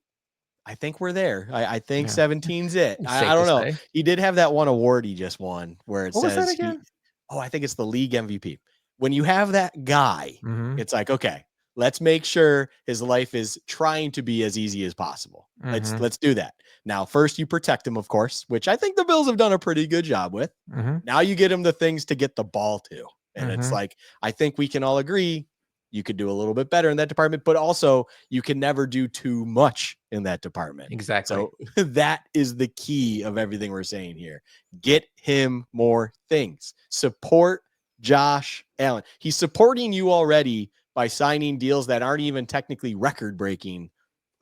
we're there. I think Yeah. 17's it. Safe I to don't know. say. He did have that one award he just won where it What was that says again? I think it's the league MVP. When you have that guy, Mhm. it's like, okay, let's make sure his life is trying to be as easy as possible. Mhm. Let's do that. Now, first you protect him, of course, which I think the Bills have done a pretty good job with. Mhm. Now you get him the things to get the ball to. And it's Mhm. like, I think we can all agree you could do a little bit better in that department, but also you can never do too much in that department. Exactly. So that is the key of everything we're saying here. Get him more things. Support Josh Allen. He's supporting you already by signing deals that aren't even technically record breaking,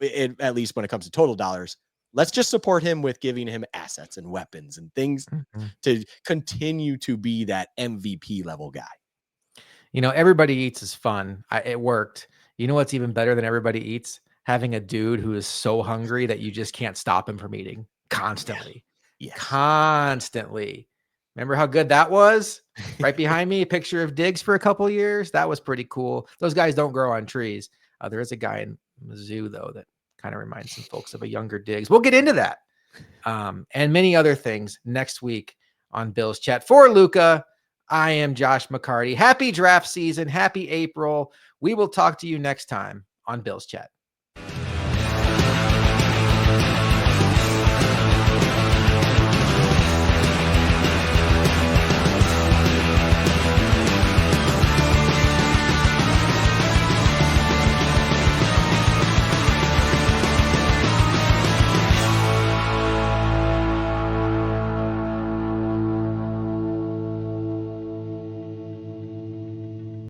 at least when it comes to total dollars. Let's just support him with giving him assets and weapons and things Mhm. to continue to be that MVP level guy. You know, everybody eats is fun. It worked. You know what's even better than everybody eats? Having a dude who is so hungry that you just can't stop him from eating Yeah. constantly. Yes. Constantly. Remember how good that was? Right behind me, a picture of Diggs for a couple years. That was pretty cool. Those guys don't grow on trees. There is a guy in Mizzou, though, that kind of reminds some folks of a younger Diggs. We'll get into that and many other things next week on Bills Chat. For Luka, I am Josh McCarty. Happy draft season. Happy April. We will talk to you next time on Bills Chat.